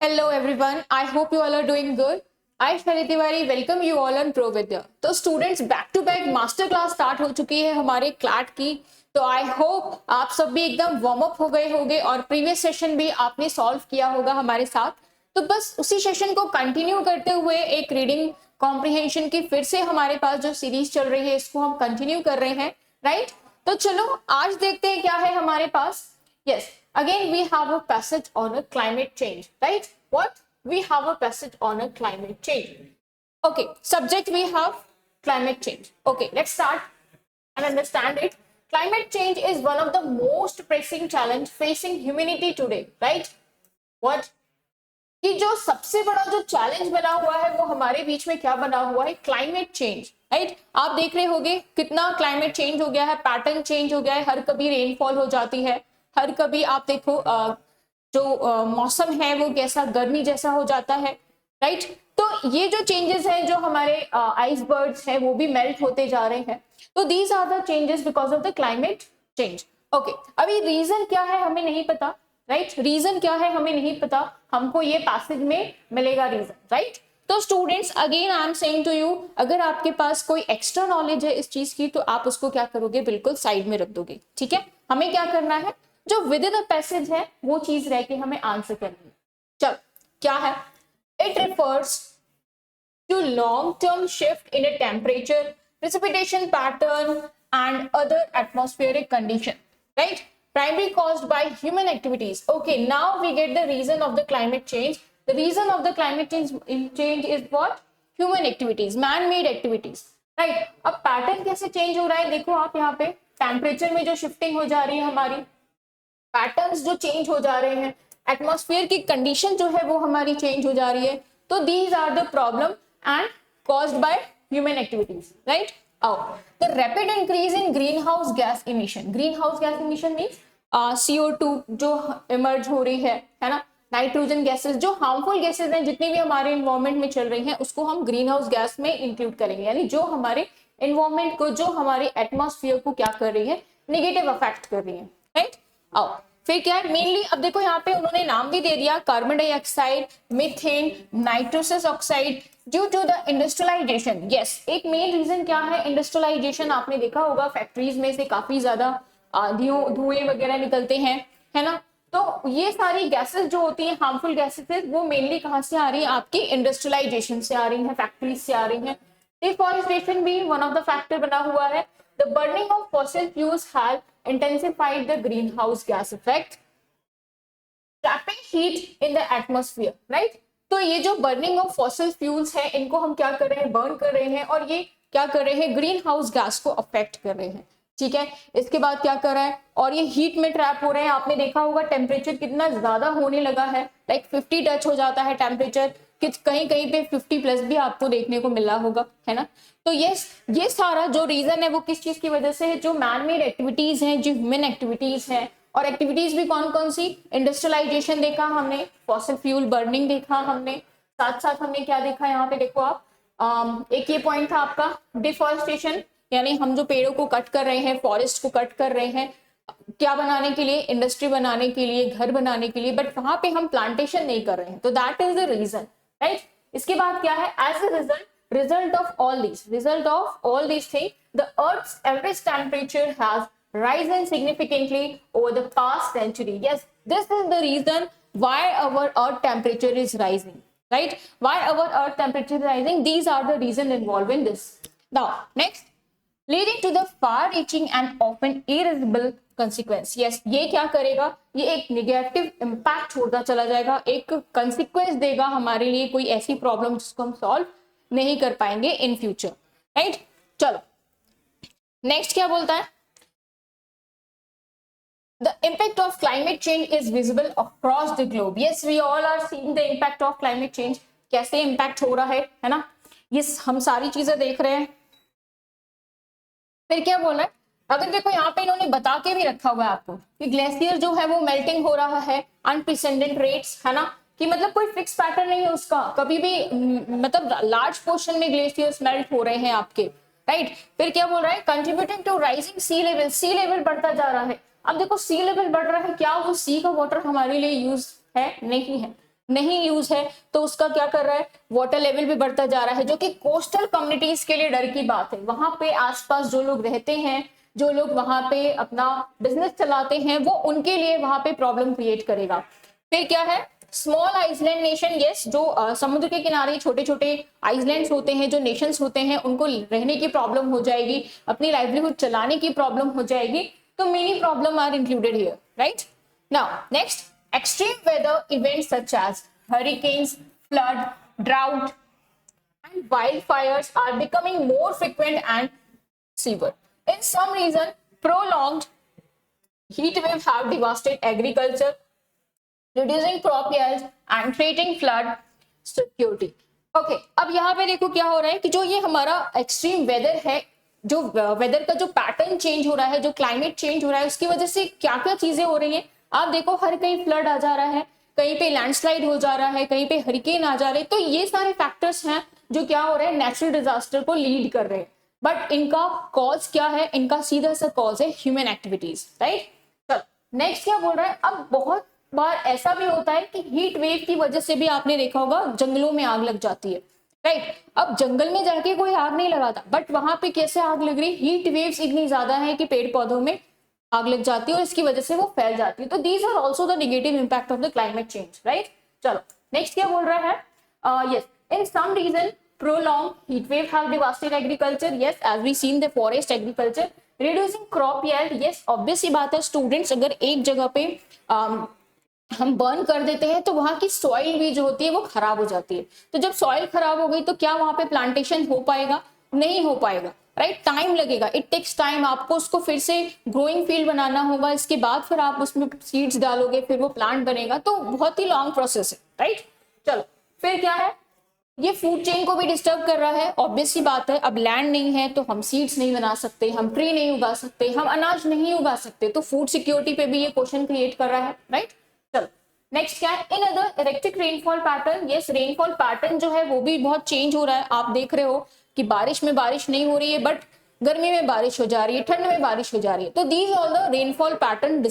Hello everyone, I hope you all are doing good. I Shali Tiwari welcome you all on Pro Vidya. तो students back to back master class start हो चुकी है हमारे CLAT की। तो I hope आप सब भी एकदम वार्म अप हो गए होंगे और प्रीवियस सेशन भी आपने सॉल्व किया होगा हमारे साथ। तो बस उसी सेशन को कंटिन्यू करते हुए एक रीडिंग कॉम्प्रिहेंशन की फिर से हमारे पास जो सीरीज चल रही है इसको हम कंटिन्यू कर रहे हैं, राइट। तो चलो आज देखते हैं क्या है हमारे पास। Yes, again we have a passage on a climate change, right? What? We have a passage on a climate change. Okay, subject we have climate change. Okay, let's start and understand it. Climate change is one of the most pressing challenge facing humanity today, right? What? कि जो सबसे बड़ा जो challenge बना हुआ है वो हमारे बीच में क्या बना हुआ है? Climate change, right. आप देख रहे होंगे कितना क्लाइमेट चेंज हो गया है, पैटर्न चेंज हो गया है, हर कभी रेनफॉल हो जाती है, हर कभी आप देखो जो मौसम है वो कैसा गर्मी जैसा हो जाता है, राइट। तो ये जो चेंजेस हैं जो हमारे आइसबर्ग्स हैं वो भी मेल्ट होते जा रहे हैं। तो these are the changes because of the climate change. Okay, अभी रीजन क्या है हमें नहीं पता, राइट। रीजन क्या है हमें नहीं पता, हमको ये पैसेज में मिलेगा रीजन, राइट। तो students again I am saying to you, अगर आपके पास कोई एक्स्ट्रा नॉलेज है इस चीज की तो आप उसको क्या करोगे, बिल्कुल साइड में रख दोगे, ठीक है। हमें क्या करना है, जो विद द पैसेज है वो चीज रह के हमें आंसर करनी है। चल क्या है, it refers to long-term shift in a temperature, precipitation pattern, and other atmospheric condition, right? Primarily caused by human activities. Okay, now we get the reason of the climate change. The reason of the climate change is what? Human activities, man-made activities, right? अब pattern कैसे change हो रहा है, देखो आप यहाँ पे temperature में जो shifting हो जा रही है हमारी, पैटर्न्स जो चेंज हो जा रहे हैं, एटमॉस्फेयर की कंडीशन जो है वो हमारी चेंज हो जा रही है। तो these are the problem and caused by human activities, right. आओ, the rapid increase in greenhouse gas emission. Greenhouse gas emission means CO2 जो इमर्ज हो रही है ना, नाइट्रोजन गैसेस, जो हार्मफुल गैसेस हैं जितनी भी हमारे इन्वायरमेंट में चल रही हैं उसको हम ग्रीन हाउस गैस में इंक्लूड करेंगे, यानी जो हमारे इन्वायरमेंट को, जो हमारे एटमॉस्फेयर को क्या कर रही है, निगेटिव अफेक्ट कर रही है, राइट। आओ, फिर क्या है मेनली, अब देखो यहाँ पे उन्होंने नाम भी दे दिया, carbon dioxide, methane, nitrous oxide, due to the industrialisation. Yes, एक मेन रीजन क्या है, इंडस्ट्रियलाइजेशन। आपने देखा होगा फैक्ट्रीज में से काफी ज्यादा धुएं वगैरह निकलते हैं, है ना। तो ये सारी गैसेस जो होती हैं, हार्मफुल गैसेस, वो मेनली कहाँ से आ रही है, आपकी इंडस्ट्रियलाइजेशन से आ रही है, फैक्ट्रीज से आ रही है। डिफॉरेस्टेशन भी वन ऑफ द फैक्टर बना हुआ है। The burning of fossil fuels has intensified the greenhouse gas effect, trapping heat in the atmosphere, right? तो ये जो burning of fossil fuels है, इनको हम क्या कर रहे हैं, burn कर रहे हैं, और ये क्या कर रहे हैं, ग्रीन हाउस गैस को अफेक्ट कर रहे हैं, ठीक है। इसके बाद क्या कर रहा है, और ये हीट में ट्रैप हो रहे हैं। आपने देखा होगा टेम्परेचर कितना ज्यादा होने लगा है, लाइक 50 टच हो जाता है टेम्परेचर, कहीं कहीं पे 50 प्लस भी आपको देखने को मिला होगा, है ना। तो ये सारा जो रीजन है वो किस चीज की वजह से है, जो मैन मेड एक्टिविटीज हैं, जो ह्यूमन एक्टिविटीज हैं। और एक्टिविटीज भी कौन कौन सी, इंडस्ट्रियलाइजेशन देखा हमने, फॉसिल फ्यूल बर्निंग देखा हमने, साथ साथ हमने क्या देखा, यहाँ पे देखो आप, एक ये पॉइंट था आपका डिफॉरेस्टेशन, यानी हम जो पेड़ों को कट कर रहे हैं, फॉरेस्ट को कट कर रहे हैं, क्या बनाने के लिए, इंडस्ट्री बनाने के लिए, घर बनाने के लिए, बट वहां पे हम प्लांटेशन नहीं कर रहे हैं, तो that is the reason, right. इसके बाद क्या है, as a result of all these things, the earth's average temperature has risen significantly over the past century. Yes, this is the reason why our earth temperature is rising, right? Why our earth temperature is rising, these are the reason involved in this. Now next, leading to the far reaching and often irreversible consequence. Yes, ये क्या करेगा, ये एक negative impact छोड़ता चला जाएगा, एक consequence देगा हमारे लिए, कोई ऐसी प्रॉब्लम जिसको हम सॉल्व नहीं कर पाएंगे इन फ्यूचर, राइट। चलो नेक्स्ट क्या बोलता है, the impact of climate change is visible across the globe. Yes, we all are seeing the impact of climate change. कैसे इम्पैक्ट हो रहा है ना, ये हम सारी चीजें देख रहे हैं। फिर क्या बोल रहा है, अगर देखो यहाँ पे इन्होंने बता के भी रखा हुआ है आपको कि ग्लेशियर जो है वो मेल्टिंग हो रहा है, अनप्रेसिडेंटेड रेट्स, है ना, कि मतलब कोई फिक्स पैटर्न नहीं है उसका, कभी भी मतलब लार्ज पोर्शन में ग्लेशियर्स मेल्ट हो रहे हैं आपके, राइट। फिर क्या बोल रहा है, contributing to rising sea level, sea level बढ़ता जा रहा है। अब देखो सी लेवल बढ़ रहा है, क्या वो सी का वाटर हमारे लिए यूज है, नहीं है, नहीं यूज है तो उसका क्या कर रहा है, वाटर लेवल भी बढ़ता जा रहा है, जो कि कोस्टल कम्युनिटीज के लिए डर की बात है। वहां पे आसपास जो लोग रहते हैं, जो लोग वहां पे अपना बिजनेस चलाते हैं, वो उनके लिए वहां पे प्रॉब्लम क्रिएट करेगा। फिर क्या है, स्मॉल आइसलैंड नेशन, यस, जो समुद्र के किनारे छोटे छोटे आइसलैंड्स होते हैं, जो नेशंस होते हैं, उनको रहने की प्रॉब्लम हो जाएगी, अपनी लाइवलीहुड चलाने की प्रॉब्लम हो जाएगी। तो many problem are included here, right. Now next, extreme weather events such as hurricanes, flood, drought, and wildfires are becoming more frequent and severe. In some regions, prolonged heat waves have devastated agriculture, reducing crop yields and creating flood security. Okay, अब यहाँ पे देखो क्या हो रहा है कि जो ये हमारा एक्सट्रीम वेदर है, जो वेदर का जो पैटर्न चेंज हो रहा है, जो क्लाइमेट चेंज हो रहा है, उसकी वजह से क्या क्या चीजें हो रही हैं। आप देखो हर कहीं फ्लड आ जा रहा है, कहीं पे लैंडस्लाइड हो जा रहा है, कहीं पे हरिकेन आ जा रहे हैं। तो ये सारे फैक्टर्स हैं जो क्या हो रहे हैं, नेचुरल डिजास्टर को लीड कर रहे हैं। बट इनका कॉज क्या है, इनका सीधा सा कॉज है ह्यूमन एक्टिविटीज, राइट। चलो नेक्स्ट क्या बोल रहा है, अब बहुत बार ऐसा भी होता है कि हीट वेव की वजह से भी आपने देखा होगा जंगलों में आग लग जाती है, राइट। अब जंगल में जाके कोई आग नहीं लगाता, बट वहां पे कैसे आग लग रही, हीट वेव्स इतनी ज्यादा है कि पेड़ पौधों में आग लग जाती है और इसकी वजह से वो फैल जाती है। तो these are also the negative impact of the climate change, right. चलो नेक्स्ट क्या बोल रहा है, yes, in some region prolonged heat wave have devastated agriculture, yes, as we seen the forest agriculture, reducing crop yield, yes, obvious सी बात है students, अगर एक जगह पे हम बर्न कर देते हैं तो वहां की सॉइल भी जो होती है वो खराब हो जाती है। तो जब सॉइल खराब हो गई तो क्या वहां पे प्लांटेशन हो पाएगा, नहीं हो पाएगा, राइट। टाइम लगेगा, इट टेक्स टाइम, आपको उसको फिर से ग्रोइंग फील्ड बनाना होगा, इसके बाद फिर आप उसमें सीड्स डालोगे, फिर वो प्लांट बनेगा, तो बहुत ही लॉन्ग प्रोसेस है, राइट। चलो फिर क्या है, ये फूड चेन को भी डिस्टर्ब कर रहा है, ऑब्वियस सी बात है। अब लैंड नहीं है तो हम सीड्स नहीं बना सकते, हम ट्री नहीं उगा सकते, हम अनाज नहीं उगा सकते, तो फूड सिक्योरिटी पे भी ये क्वेश्चन क्रिएट कर रहा है, राइट। चलो नेक्स्ट क्या है, in other erratic rainfall pattern, yes, rainfall pattern जो है वो भी बहुत चेंज हो रहा है। आप देख रहे हो कि बारिश में बारिश नहीं हो रही है, बट गर्मी में बारिश हो जा रही है, ठंड में बारिश हो जा रही है। तो these all the rainfall pattern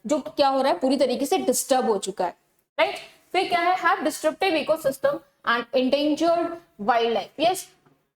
जो क्या हो रहा है, पूरी तरीके से डिस्टर्ब हो चुका है, राइट। फिर क्या है, have disruptive ecosystem and endangered wild life, yes.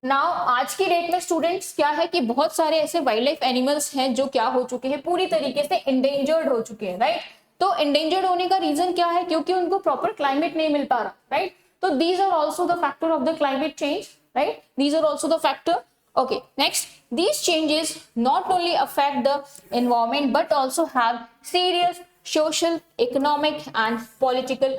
Now आज की डेट में स्टूडेंट्स क्या है कि बहुत सारे ऐसे वाइल्ड लाइफ एनिमल्स हैं जो क्या हो चुके हैं, पूरी तरीके से एंडेंजर्ड हो चुके हैं, राइट। तो एंडेंजर्ड होने का रीजन क्या है, क्योंकि उनको प्रॉपर क्लाइमेट नहीं मिल पा रहा, राइट। तो these are also the factor of the climate change, right, these are also the factor. Okay, next, these changes not only affect the environment but also have serious social, economic and political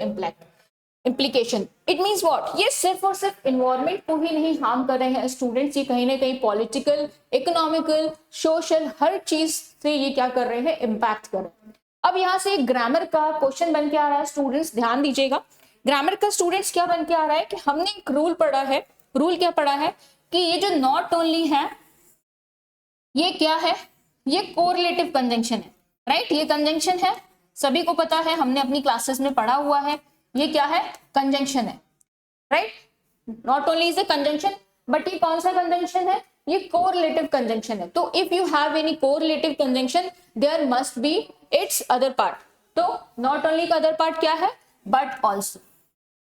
implication. It means what, ये सिर्फ और सिर्फ environment को ही नहीं harm कर रहे हैं students, ये कहीं ना कहीं पॉलिटिकल, इकोनॉमिकल, सोशल, हर चीज से ये क्या कर रहे हैं, इम्पैक्ट कर रहे हैं। अब यहाँ से ग्रामर का क्वेश्चन बन के आ रहा है, स्टूडेंट्स ध्यान दीजिएगा। ग्रामर का स्टूडेंट्स क्या बन के आ रहा है कि हमने एक रूल पढ़ा है, रूल क्या पढ़ा है कि ये जो नॉट ओनली है, ये क्या है, ये कोरिलेटिव कंजंक्शन है, राइट। ये कंजंक्शन है, सभी को पता है, हमने अपनी क्लासेस में पढ़ा हुआ है, ये क्या है, कंजंक्शन है, right. Not only is a conjunction, but ये कौन सा कंजंक्शन है, ये कोरिलेटिव कंजंक्शन है। तो if you have any correlative conjunction there must be its other part. तो नॉट ओनली का अदर पार्ट क्या है, बट ऑल्सो।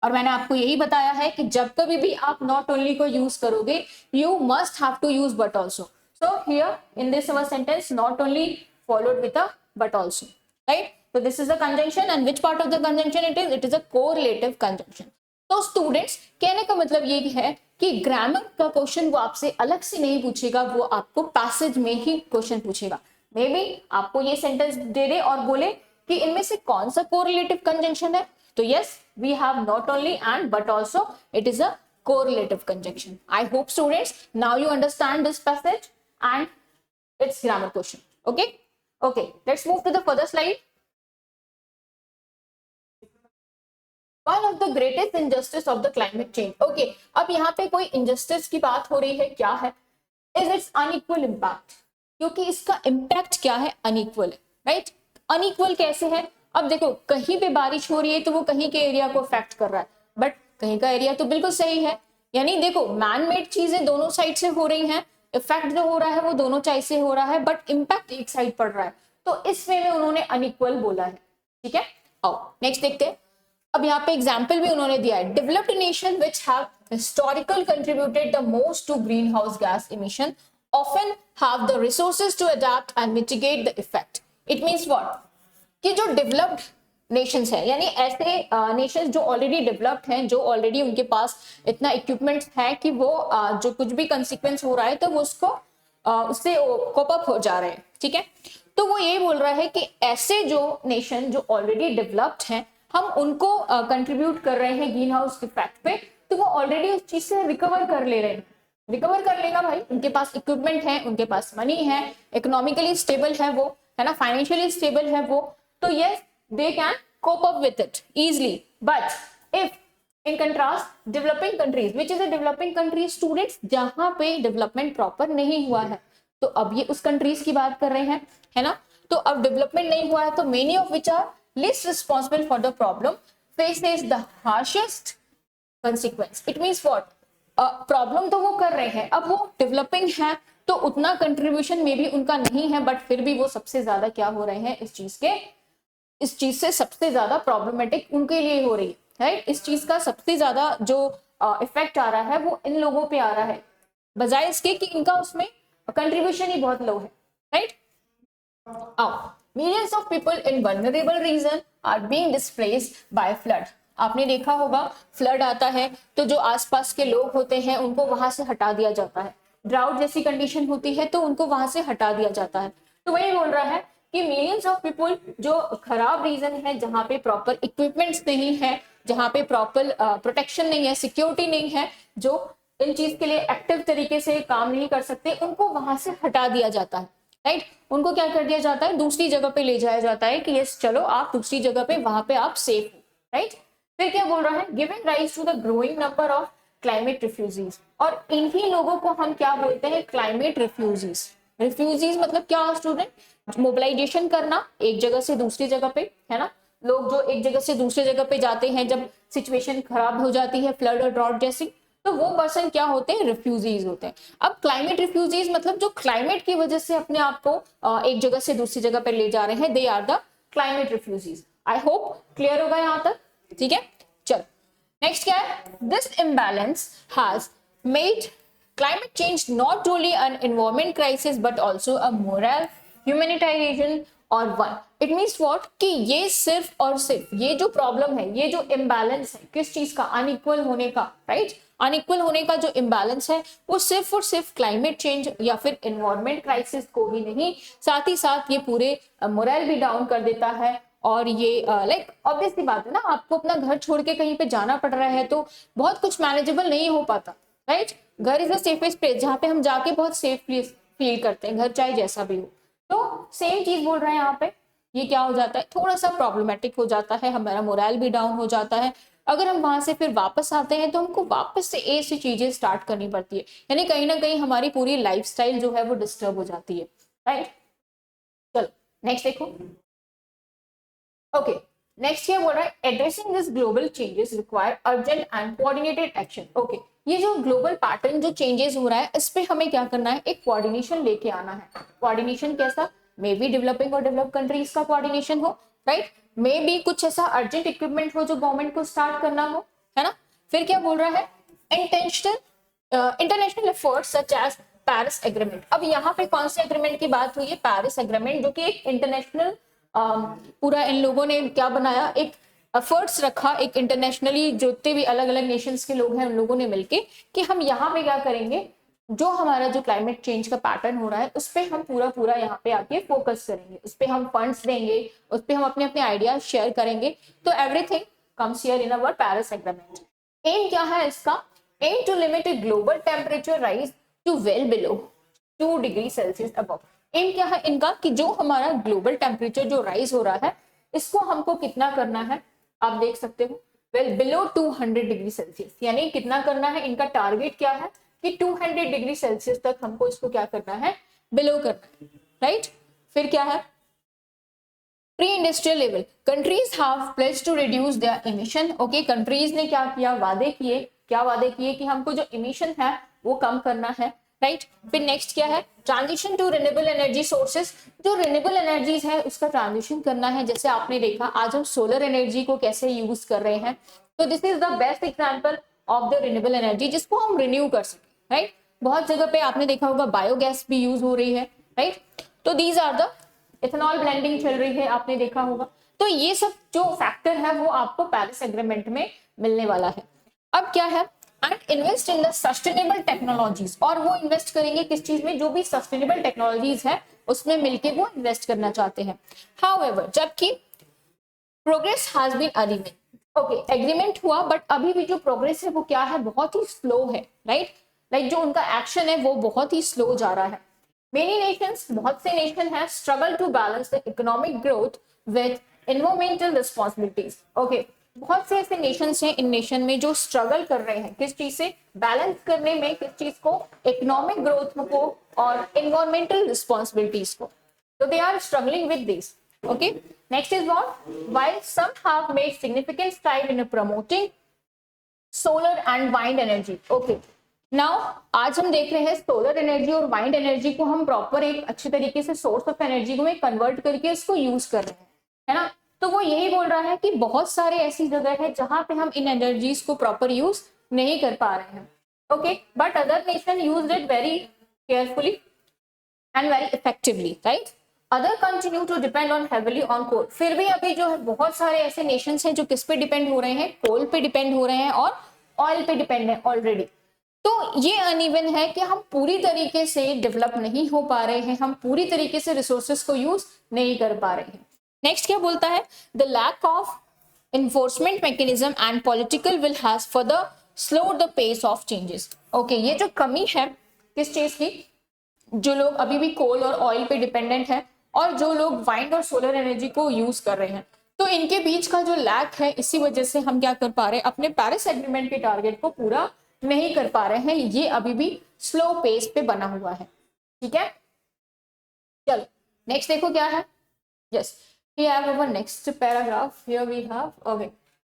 और मैंने आपको यही बताया है कि जब कभी भी आप नॉट ओनली को यूज करोगे, you must have to use but also. So here in this our sentence not only followed with a but also, right. So this is the conjunction and which part of the conjunction it is? It is a correlative conjunction. तो students कहने का मतलब ये है कि grammar का question वो आपसे अलग से नहीं पूछेगा, वो आपको पैसेज में ही क्वेश्चन पूछेगा। मे बी आपको ये सेंटेंस दे दे और बोले कि इनमें से कौन सा कोरिलेटिव कंजंक्शन है, तो yes we have not only and but also, it is a correlative conjunction. I hope students now you understand this passage and its grammar question. Okay, okay, let's move to the further slide. One of the greatest injustice of the climate change. Okay, अब यहाँ पे कोई injustice की बात हो रही है, क्या है, is its unequal impact, क्योंकि इसका impact क्या है, unequal है, right? unequal कैसे है, अब देखो कहीं पे बारिश हो रही है तो वो कहीं के एरिया को अफेक्ट कर रहा है, बट कहीं का एरिया तो बिल्कुल सही है। यानी देखो मैन मेड चीजें दोनों साइड से हो रही हैं, इफेक्ट जो हो रहा है वो दोनों साइड से हो रहा है, बट इम्पैक्ट एक साइड पड़ रहा है। तो इस वे में उन्होंने अनइक्वल बोला है, ठीक है। आओ नेक्स्ट देखते हैं। अब यहाँ पे एग्जाम्पल भी उन्होंने दिया है, developed nation which have historical contributed the most to greenhouse gas emission often have the resources to adapt and mitigate the effect. It means what, कि जो डेवलप्ड नेशंस है, यानी ऐसे नेशंस जो ऑलरेडी डेवलप्ड हैं, जो already उनके पास इतना इक्विपमेंट्स है कि वो जो कुछ भी कंसिक्वेंस हो रहा है तो वो उसको उससे कोप अप हो जा रहे हैं, ठीक है। तो वो ये बोल रहा है कि ऐसे जो नेशन जो ऑलरेडी डेवलप्ड हैं, हम उनको कंट्रीब्यूट कर रहे हैं ग्रीन हाउस इफेक्ट पे, तो वो ऑलरेडी उस चीज से रिकवर कर ले रहे हैं। रिकवर कर लेगा भाई, उनके पास इक्विपमेंट है, उनके पास मनी है, इकोनॉमिकली स्टेबल है वो, है ना, फाइनेंशियली स्टेबल है वो, तो yes they can cope up with it easily. But if in contrast developing countries, which is a developing countries students, जहां पे डेवलपमेंट प्रॉपर नहीं हुआ है, तो अब ये उस कंट्रीज की बात कर रहे हैं, है ना। तो अब डेवलपमेंट नहीं हुआ है, तो many of which are least responsible for the problem faces the harshest consequence. It means what? Problem तो वो कर रहे हैं, अब वो डेवलपिंग है तो उतना कंट्रीब्यूशन में भी उनका नहीं है, बट फिर भी वो सबसे ज्यादा क्या हो रहे हैं, इस चीज से सबसे ज्यादा प्रॉब्लमेटिक उनके लिए हो रही है, राइट। इस चीज का सबसे ज्यादा जो इफेक्ट आ रहा है वो इन लोगों पे आ रहा है, बजाय इसके कि इनका उसमें कंट्रीब्यूशन ही बहुत लो है, right. Millions of people in vulnerable region are being displaced by flood. आपने देखा होगा फ्लड आता है तो जो आसपास के लोग होते हैं उनको वहां से हटा दिया जाता है, ड्राउट जैसी कंडीशन होती है तो उनको वहां से हटा दिया जाता है। तो वही बोल रहा है कि मिलियंस ऑफ पीपल जो खराब रीजन है, जहाँ पे प्रॉपर इक्विपमेंट्स नहीं है, जहाँ पे प्रॉपर प्रोटेक्शन नहीं है, सिक्योरिटी नहीं है, जो इन चीज के लिए एक्टिव तरीके से काम नहीं कर सकते, उनको वहां से हटा दिया जाता है, राइट। उनको क्या कर दिया जाता है, दूसरी जगह पे ले जाया जाता है कि यस चलो आप दूसरी जगह पे, वहां पे आप सेफ हो, राइट। फिर क्या बोल रहा है, giving rise to the growing number of climate refugees, और इन्हीं लोगों को हम क्या बोलते हैं, क्लाइमेट रिफ्यूजीज। रिफ्यूजीज मतलब क्या स्टूडेंट, मोबिलाइजेशन करना एक जगह से दूसरी जगह पे, है ना। लोग जो एक जगह से दूसरी जगह पे जाते हैं जब सिचुएशन खराब हो जाती है, फ्लड और ड्रॉट जैसी, तो वो पर्सन क्या होते हैं, रिफ्यूजीज होते हैं। अब क्लाइमेट रिफ्यूजीज मतलब जो क्लाइमेट की वजह से अपने आप को एक जगह से दूसरी जगह पर ले जा रहे हैं, they are the climate refugees. I hope clear होगा यहाँ तक, ठीक है। चलो नेक्स्ट क्या है, this imbalance has made climate change not only an environment crisis but also a moral, humanitarian or one. It means what, कि ये सिर्फ और सिर्फ ये जो प्रॉब्लम है, ये जो इम्बैलेंस है, किस चीज का, अनइक्वल होने का, राइट। अनइक्वल होने का जो इम्बैलेंस है वो सिर्फ और सिर्फ क्लाइमेट चेंज या फिर एनवायरमेंट क्राइसिस को ही नहीं, साथ ही साथ ये पूरे मोरल भी डाउन कर देता है। और ये लाइक ऑब्वियस सी बात है ना, आपको अपना घर छोड़ के कहीं पे जाना पड़ रहा है तो बहुत कुछ मैनेजेबल नहीं हो पाता, राइट। घर इज द सेफेस्ट प्लेस, जहाँ पे हम जाके बहुत सेफली फील करते हैं, घर चाहे जैसा भी हो। तो सेम चीज बोल रहे हैं यहाँ पे, ये क्या हो जाता है, थोड़ा सा प्रॉब्लमेटिक हो जाता है, हमारा मोरल भी डाउन हो जाता है। अगर हम वहां से फिर वापस आते हैं तो हमको वापस से ए से चीजें स्टार्ट करनी पड़ती है, यानी कहीं ना कहीं हमारी पूरी लाइफस्टाइल जो है वो डिस्टर्ब हो जाती है, राइट। चलो नेक्स्ट देखो, ओके नेक्स्ट क्या बोल रहा है, addressing this global changes require urgent and coordinated action. Okay, ये जो ग्लोबल पैटर्न जो चेंजेस हो रहा है, इस पे हमें क्या करना है, एक कोऑर्डिनेशन लेके आना है। कोऑर्डिनेशन कैसा, मे बी डेवलपिंग और डेवलप कंट्रीज का कोऑर्डिनेशन हो, राइट। मे बी कुछ ऐसा अर्जेंट इक्विपमेंट हो जो गवर्नमेंट को स्टार्ट करना हो, है ना। फिर क्या बोल रहा है, international efforts such as Paris agreement. अब यहाँ पे कौन से एग्रीमेंट की बात हुई है, पेरिस एग्रीमेंट, जो कि एक इंटरनेशनल पूरा इन लोगों ने क्या बनाया, एक एफर्ट्स रखा, एक इंटरनेशनली जितने भी अलग अलग नेशंस के लोग हैं उन लोगों ने मिलके, कि हम यहाँ पे क्या करेंगे, जो हमारा जो क्लाइमेट चेंज का पैटर्न हो रहा है उस पे हम पूरा यहाँ पे आके फोकस करेंगे, उस पे हम फंड्स देंगे, उस पे हम अपने अपने आइडियाज शेयर करेंगे। तो everything comes here in our Paris agreement. Aim क्या है इसका, aim to limit global temperature rise to well below 2 degree Celsius above. Aim क्या है इनका, कि जो हमारा ग्लोबल टेम्परेचर जो राइज हो रहा है इसको हमको कितना करना है, आप देख सकते हो, वेल बिलो 200 डिग्री सेल्सियस, यानी कितना करना है, इनका टारगेट क्या है कि 200 डिग्री सेल्सियस तक हमको इसको क्या करना है, बिलो करना है, राइट। फिर क्या है, pre industrial level countries have pledged to reduce their emission. Okay, countries ने क्या किया, वादे किए, क्या वादे किए कि हमको जो इमिशन है वो कम करना है। राइट। फिर नेक्स्ट क्या है, transition to renewable energy sources. जो रिन्यूएबल एनर्जीज है उसका ट्रांजिशन करना है। जैसे आपने देखा आज हम सोलर एनर्जी को कैसे यूज कर रहे हैं, तो this is the best example of the renewable energy जिसको हम रिन्यू कर सके, राइट। बहुत जगह पे आपने देखा होगा बायोगैस भी यूज हो रही है, राइट। तो these are the ethanol blending चल रही है, आपने देखा होगा। तो ये सब जो फैक्टर है वो आपको पेरिस एग्रीमेंट में मिलने वाला है। अब क्या है, and invest in the sustainable technologies, और वो इन्वेस्ट करेंगे किस चीज में, जो भी सस्टेनेबल टेक्नोलॉजीज है उसमें मिलके वो इन्वेस्ट करना चाहते हैं। हाउएवर, जबकि progress has been uneven, okay agreement हुआ बट अभी भी जो प्रोग्रेस है वो क्या है, बहुत ही स्लो है, राइट। लाइक जो उनका एक्शन है वो बहुत ही स्लो जा रहा है। मेनी नेशंस, बहुत से नेशन है, struggle to balance the economic growth with environmental responsibilities, okay. बहुत से ऐसे नेशंस हैं इन नेशन में जो स्ट्रगल कर रहे हैं किस चीज से, बैलेंस करने में, किस चीज को, इकोनॉमिक ग्रोथ को और एनवायरमेंटल रिस्पॉन्सिबिलिटीज को। So they are struggling with this. Okay. Next is what? While some have made significant strides in promoting solar and wind energy. Okay. Now आज हम देख रहे हैं सोलर एनर्जी और वाइंड एनर्जी को हम प्रॉपर एक अच्छे तरीके से सोर्स ऑफ एनर्जी को में कन्वर्ट करके इसको यूज कर रहे हैं, है ना। तो वो यही बोल रहा है कि बहुत सारे ऐसी जगह है जहां पे हम इन एनर्जीज को प्रॉपर यूज नहीं कर पा रहे हैं। Okay, but other nation used it very carefully and very effectively, right. Other continue to depend on heavily on coal. फिर भी अभी जो है बहुत सारे ऐसे नेशंस हैं जो किस पे डिपेंड हो रहे हैं, कोल पे डिपेंड हो रहे हैं और ऑयल पे डिपेंड है ऑलरेडी। तो ये अनइवन है कि हम पूरी तरीके से डेवलप नहीं हो पा रहे हैं, हम पूरी तरीके से रिसोर्सेस को यूज नहीं कर पा रहे हैं। नेक्स्ट क्या बोलता है, the lack of enforcement mechanism and political will has further slowed the pace of changes. Okay, ये जो कमी है किस चीज की, जो लोग अभी भी कोल और ऑयल पे डिपेंडेंट है और जो लोग वाइंड और सोलर एनर्जी को यूज कर रहे हैं, तो इनके बीच का जो लैक है, इसी वजह से हम क्या कर पा रहे हैं, अपने पेरिस एग्रीमेंट के टारगेट को पूरा नहीं कर पा रहे हैं। ये अभी भी स्लो पेस पे बना हुआ है, ठीक है। चलो नेक्स्ट देखो क्या है। Yes, we have our next paragraph. Here we have, okay,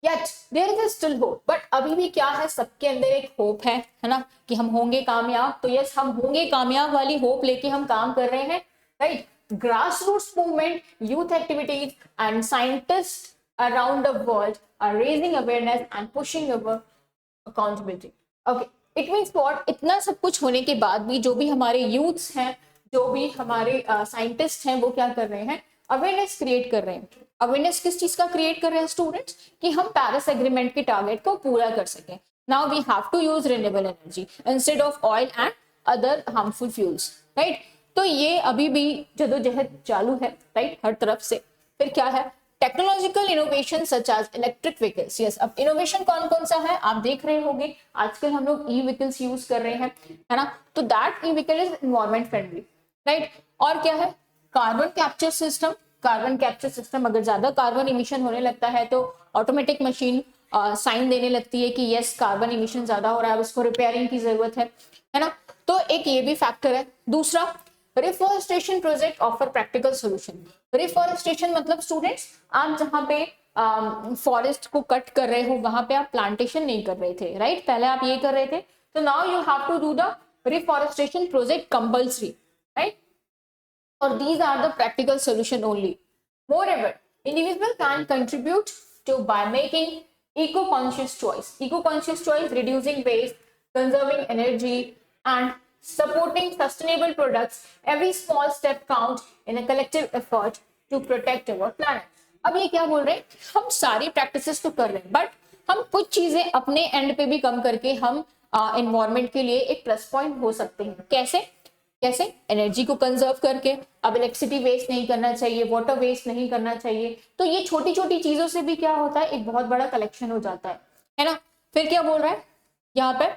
yet there is still hope. but अभी भी क्या है, सबके अंदर एक होप है ना, कि हम होंगे कामयाब। तो यस, हम होंगे कामयाब वाली होप लेके हम काम कर रहे हैं, right. grassroots movement, youth activities and scientists around the world are raising awareness and pushing our accountability. okay, it means what, इतना सब कुछ होने के बाद भी जो भी हमारे youths हैं, जो भी हमारे साइंटिस्ट हैं, वो क्या कर रहे हैं, अवेयरनेस क्रिएट कर रहे हैं। अवेयरनेस किस चीज का क्रिएट कर रहे हैं स्टूडेंट्स, कि हम पेरिस एग्रीमेंट के टारगेट को पूरा कर सकें। Now we have to use renewable energy instead of oil and other harmful fuels, right. तो ये अभी भी जदोजहद चालू है, राइट, हर तरफ से। फिर क्या है, technological innovation such as electric vehicles. Yes, अब इनोवेशन कौन कौन सा है आप देख रहे होंगे, आजकल हम लोग ई व्हीकल्स यूज कर रहे हैं, है ना। तो that e vehicle is environment friendly, right. और क्या है, carbon capture system. Carbon capture system, अगर ज्यादा कार्बन इमिशन होने लगता है तो ऑटोमेटिक मशीन साइन देने लगती है कि यस कार्बन इमिशन ज्यादा हो रहा है, अब इसको रिपेयरिंग की जरूरत है ना। तो एक ये भी फैक्टर है। दूसरा, reforestation project offer practical solution. Reforestation मतलब स्टूडेंट्स, आप जहाँ पे फॉरेस्ट को कट कर रहे हो वहां पे आप प्लांटेशन नहीं कर रहे थे, राइट। पहले आप ये कर रहे थे, तो now you have to do the reforestation project compulsory, right. or these are the practical solution only. Moreover, individual can contribute to by making eco-conscious choice. Eco-conscious choice, reducing waste, conserving energy and supporting sustainable products. Every small step counts in a collective effort to protect our planet. अब ये क्या बोल रहे हैं, हम सारी practices तो कर रहे हैं, बट हम कुछ चीजें अपने एंड पे भी कम करके हम एनवायरमेंट के लिए एक प्लस पॉइंट हो सकते हैं। कैसे कैसे, एनर्जी को कंजर्व करके, अब इलेक्ट्रिसिटी वेस्ट नहीं करना चाहिए, वाटर वेस्ट नहीं करना चाहिए। तो ये छोटी छोटी चीजों से भी क्या होता है, एक बहुत बड़ा कलेक्शन हो जाता है ना। फिर क्या बोल रहा है यहाँ पे,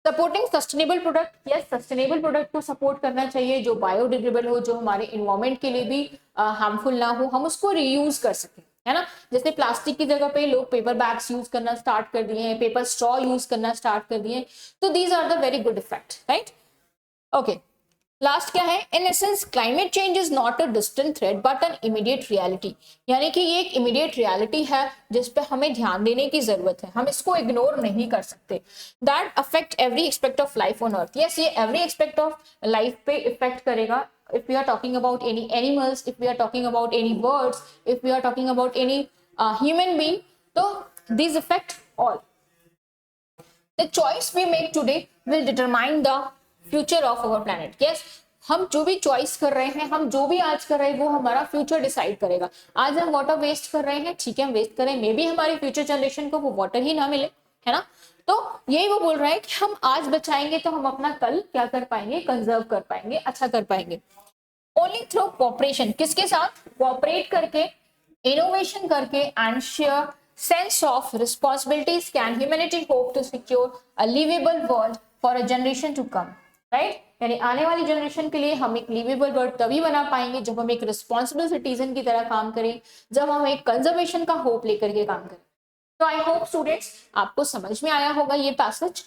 supporting sustainable product. Yes, sustainable product को सपोर्ट करना चाहिए जो बायोडिग्रेडेबल हो, जो हमारे इन्वायरमेंट के लिए भी हार्मफुल ना हो, हम उसको रीयूज कर सकें, है ना। जैसे प्लास्टिक की जगह पे लोग पेपर बैग्स यूज करना स्टार्ट कर दिए हैं, पेपर स्ट्रॉ यूज करना स्टार्ट कर दिए हैं। तो these are the very good effect, right. Okay, last क्या है, in essence climate change is not a distant threat but an immediate reality, यानी कि ये एक इमीडिएट रियलिटी है जिस पे हमें ध्यान देने की जरूरत है, हम इसको इग्नोर नहीं कर सकते। That affect every aspect of life on earth, yes ये एवरी एस्पेक्ट ऑफ लाइफ पे इफेक्ट करेगा। if we are talking about any animals, if we are talking about any birds, if we are talking about any human being, so these affect all. The choice we make today will determine the future of our planet. Yes, हम जो भी choice कर रहे हैं, हम जो भी आज कर रहे हैं, वो हमारा फ्यूचर डिसाइड करेगा। आज हम वाटर वेस्ट कर रहे हैं, ठीक है हम वेस्ट करें, मे बी हमारी फ्यूचर जनरेशन को वो वाटर ही ना मिले, है ना। तो यही वो बोल रहा है कि हम आज बचाएंगे तो हम अपना कल क्या कर पाएंगे, कंजर्व कर पाएंगे, अच्छा कर पाएंगे। ओनली थ्रू कोऑपरेशन, किसके साथ, कोऑपरेट करके, इनोवेशन करके and share sense of responsibilities can humanity hope to secure a liveable world for a generation to come, right. यानी आने वाली जनरेशन के लिए हम एक लिवेबल वर्ल्ड तभी बना पाएंगे जब हम एक रिस्पॉन्सिबल सिटीजन की तरह काम करें, जब हम एक कंजर्वेशन का होप लेकर के काम करें। तो आई होप स्टूडेंट्स आपको समझ में आया होगा ये passage.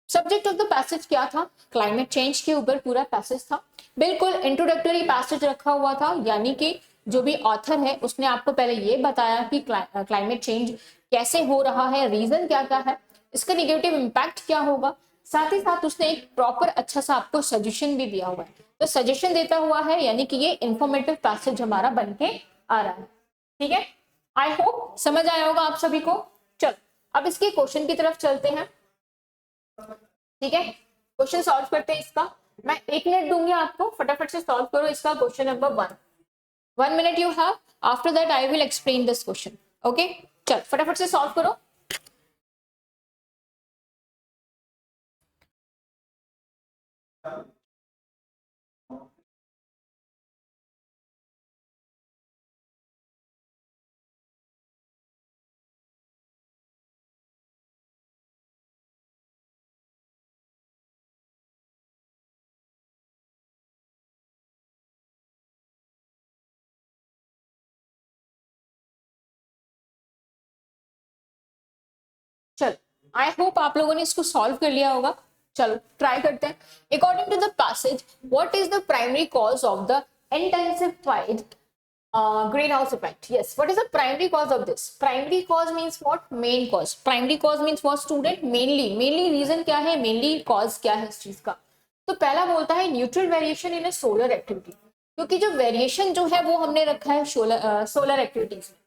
Subject of the passage क्या था, क्लाइमेट चेंज के ऊपर पूरा पैसेज था, बिल्कुल इंट्रोडक्टरी पैसेज रखा हुआ था, यानी कि जो भी ऑथर है उसने आपको पहले ये बताया कि क्लाइमेट चेंज कैसे हो रहा है, रीजन क्या क्या है, इसका निगेटिव इम्पैक्ट क्या होगा, साथ ही साथ उसने एक प्रॉपर अच्छा सा आपको सजेशन भी दिया हुआ है। तो सजेशन देता हुआ है, यानी कि ये इंफॉर्मेटिव पैसेज हमारा बन के आ रहा है, ठीक है। आई होप समझ आया होगा आप सभी को। चलो अब इसके क्वेश्चन की तरफ चलते हैं, ठीक है। क्वेश्चन सॉल्व करते हैं इसका, मैं 1 मिनट दूंगी आपको, फटाफट से सॉल्व करो इसका question number 1। 1 minute you have, after that I will explain this question, okay। चल फटाफट से सॉल्व करो। चल आई होप आप लोगों ने इसको सॉल्व कर लिया होगा। चलो ट्राई करते हैं। According to the passage, what is the primary cause of the intensified greenhouse effect? Yes, what is the primary cause of this? Primary cause means what? Main cause. Primary cause means what student? Mainly reason क्या है, mainly cause क्या है इस चीज का। तो पहला बोलता है neutral variation in solar activity, क्योंकि जो वेरिएशन जो है वो हमने रखा है सोलर एक्टिविटीज में।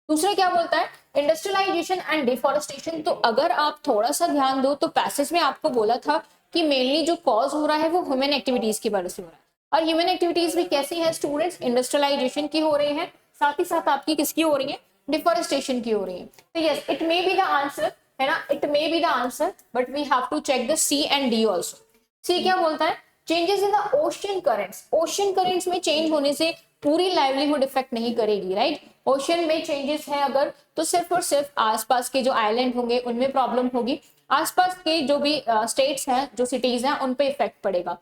दूसरा क्या बोलता है, इंडस्ट्रियलाइजेशन एंड डिफॉरेस्टेशन। तो अगर आप थोड़ा सा ध्यान दो तो पैसेज में आपको बोला था कि मेनली जो कॉज हो रहा है वो ह्यूमन एक्टिविटीज की वजह से हो रहा है, और ह्यूमन एक्टिविटीज भी कैसी है स्टूडेंट्स, इंडस्ट्रियलाइजेशन की हो रही है, साथ ही साथ आपकी किसकी हो रही है, डिफॉरेस्टेशन की हो रही है। तो yes it may be the answer, है ना, it may be the answer, but we have to check the C and D also. C क्या बोलता है, changes in the ocean currents. Ocean currents में चेंज होने से पूरी लाइवलीहुड इफेक्ट नहीं करेगी, राइट। ओशियन में चेंजेस है अगर, तो सिर्फ और सिर्फ आसपास के जो आइलैंड होंगे उनमें प्रॉब्लम होगी, आसपास के जो भी स्टेट्स हैं, जो सिटीज हैं, उन पे इफेक्ट पड़ेगा,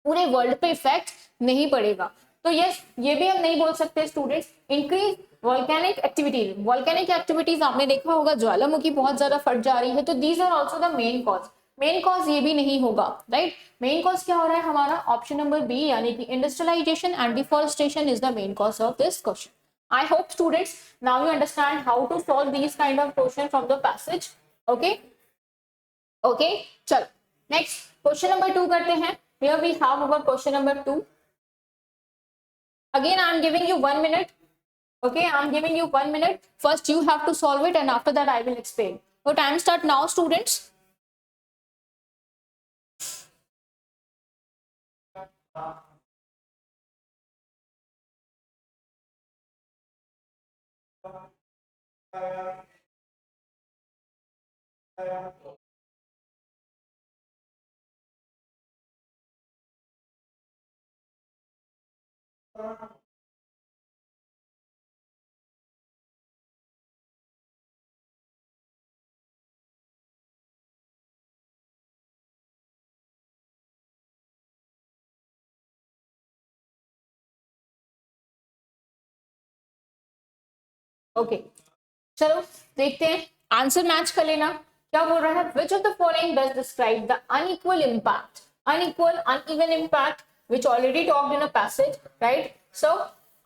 पूरे वर्ल्ड पे इफेक्ट नहीं पड़ेगा। तो यस ये भी हम नहीं बोल सकते students. Increase volcanic activities, volcanic activities आपने देखा होगा ज्वालामुखी बहुत ज्यादा फट जा रही है, तो these are also the main cause. Main cause ये भी नहीं होगा, राइट। मेन कॉज क्या हो रहा है हमारा, ऑप्शन नंबर बी, यानी कि industrialisation and deforestation is the main cause of this question. I hope students now you understand how to solve these kind of questions from the passage, okay। Okay, चलो next question number 2 करते हैं। Here we have our question number 2. Again I am giving you 1 minute, okay, I am giving you 1 minute. First you have to solve it and after that I will explain. So time start now students. Okay चलो देखते हैं, answer match कर लेना। क्या बोल रहा है, which of the following does describe the unequal impact, unequal uneven impact which already talked in a passage, right? So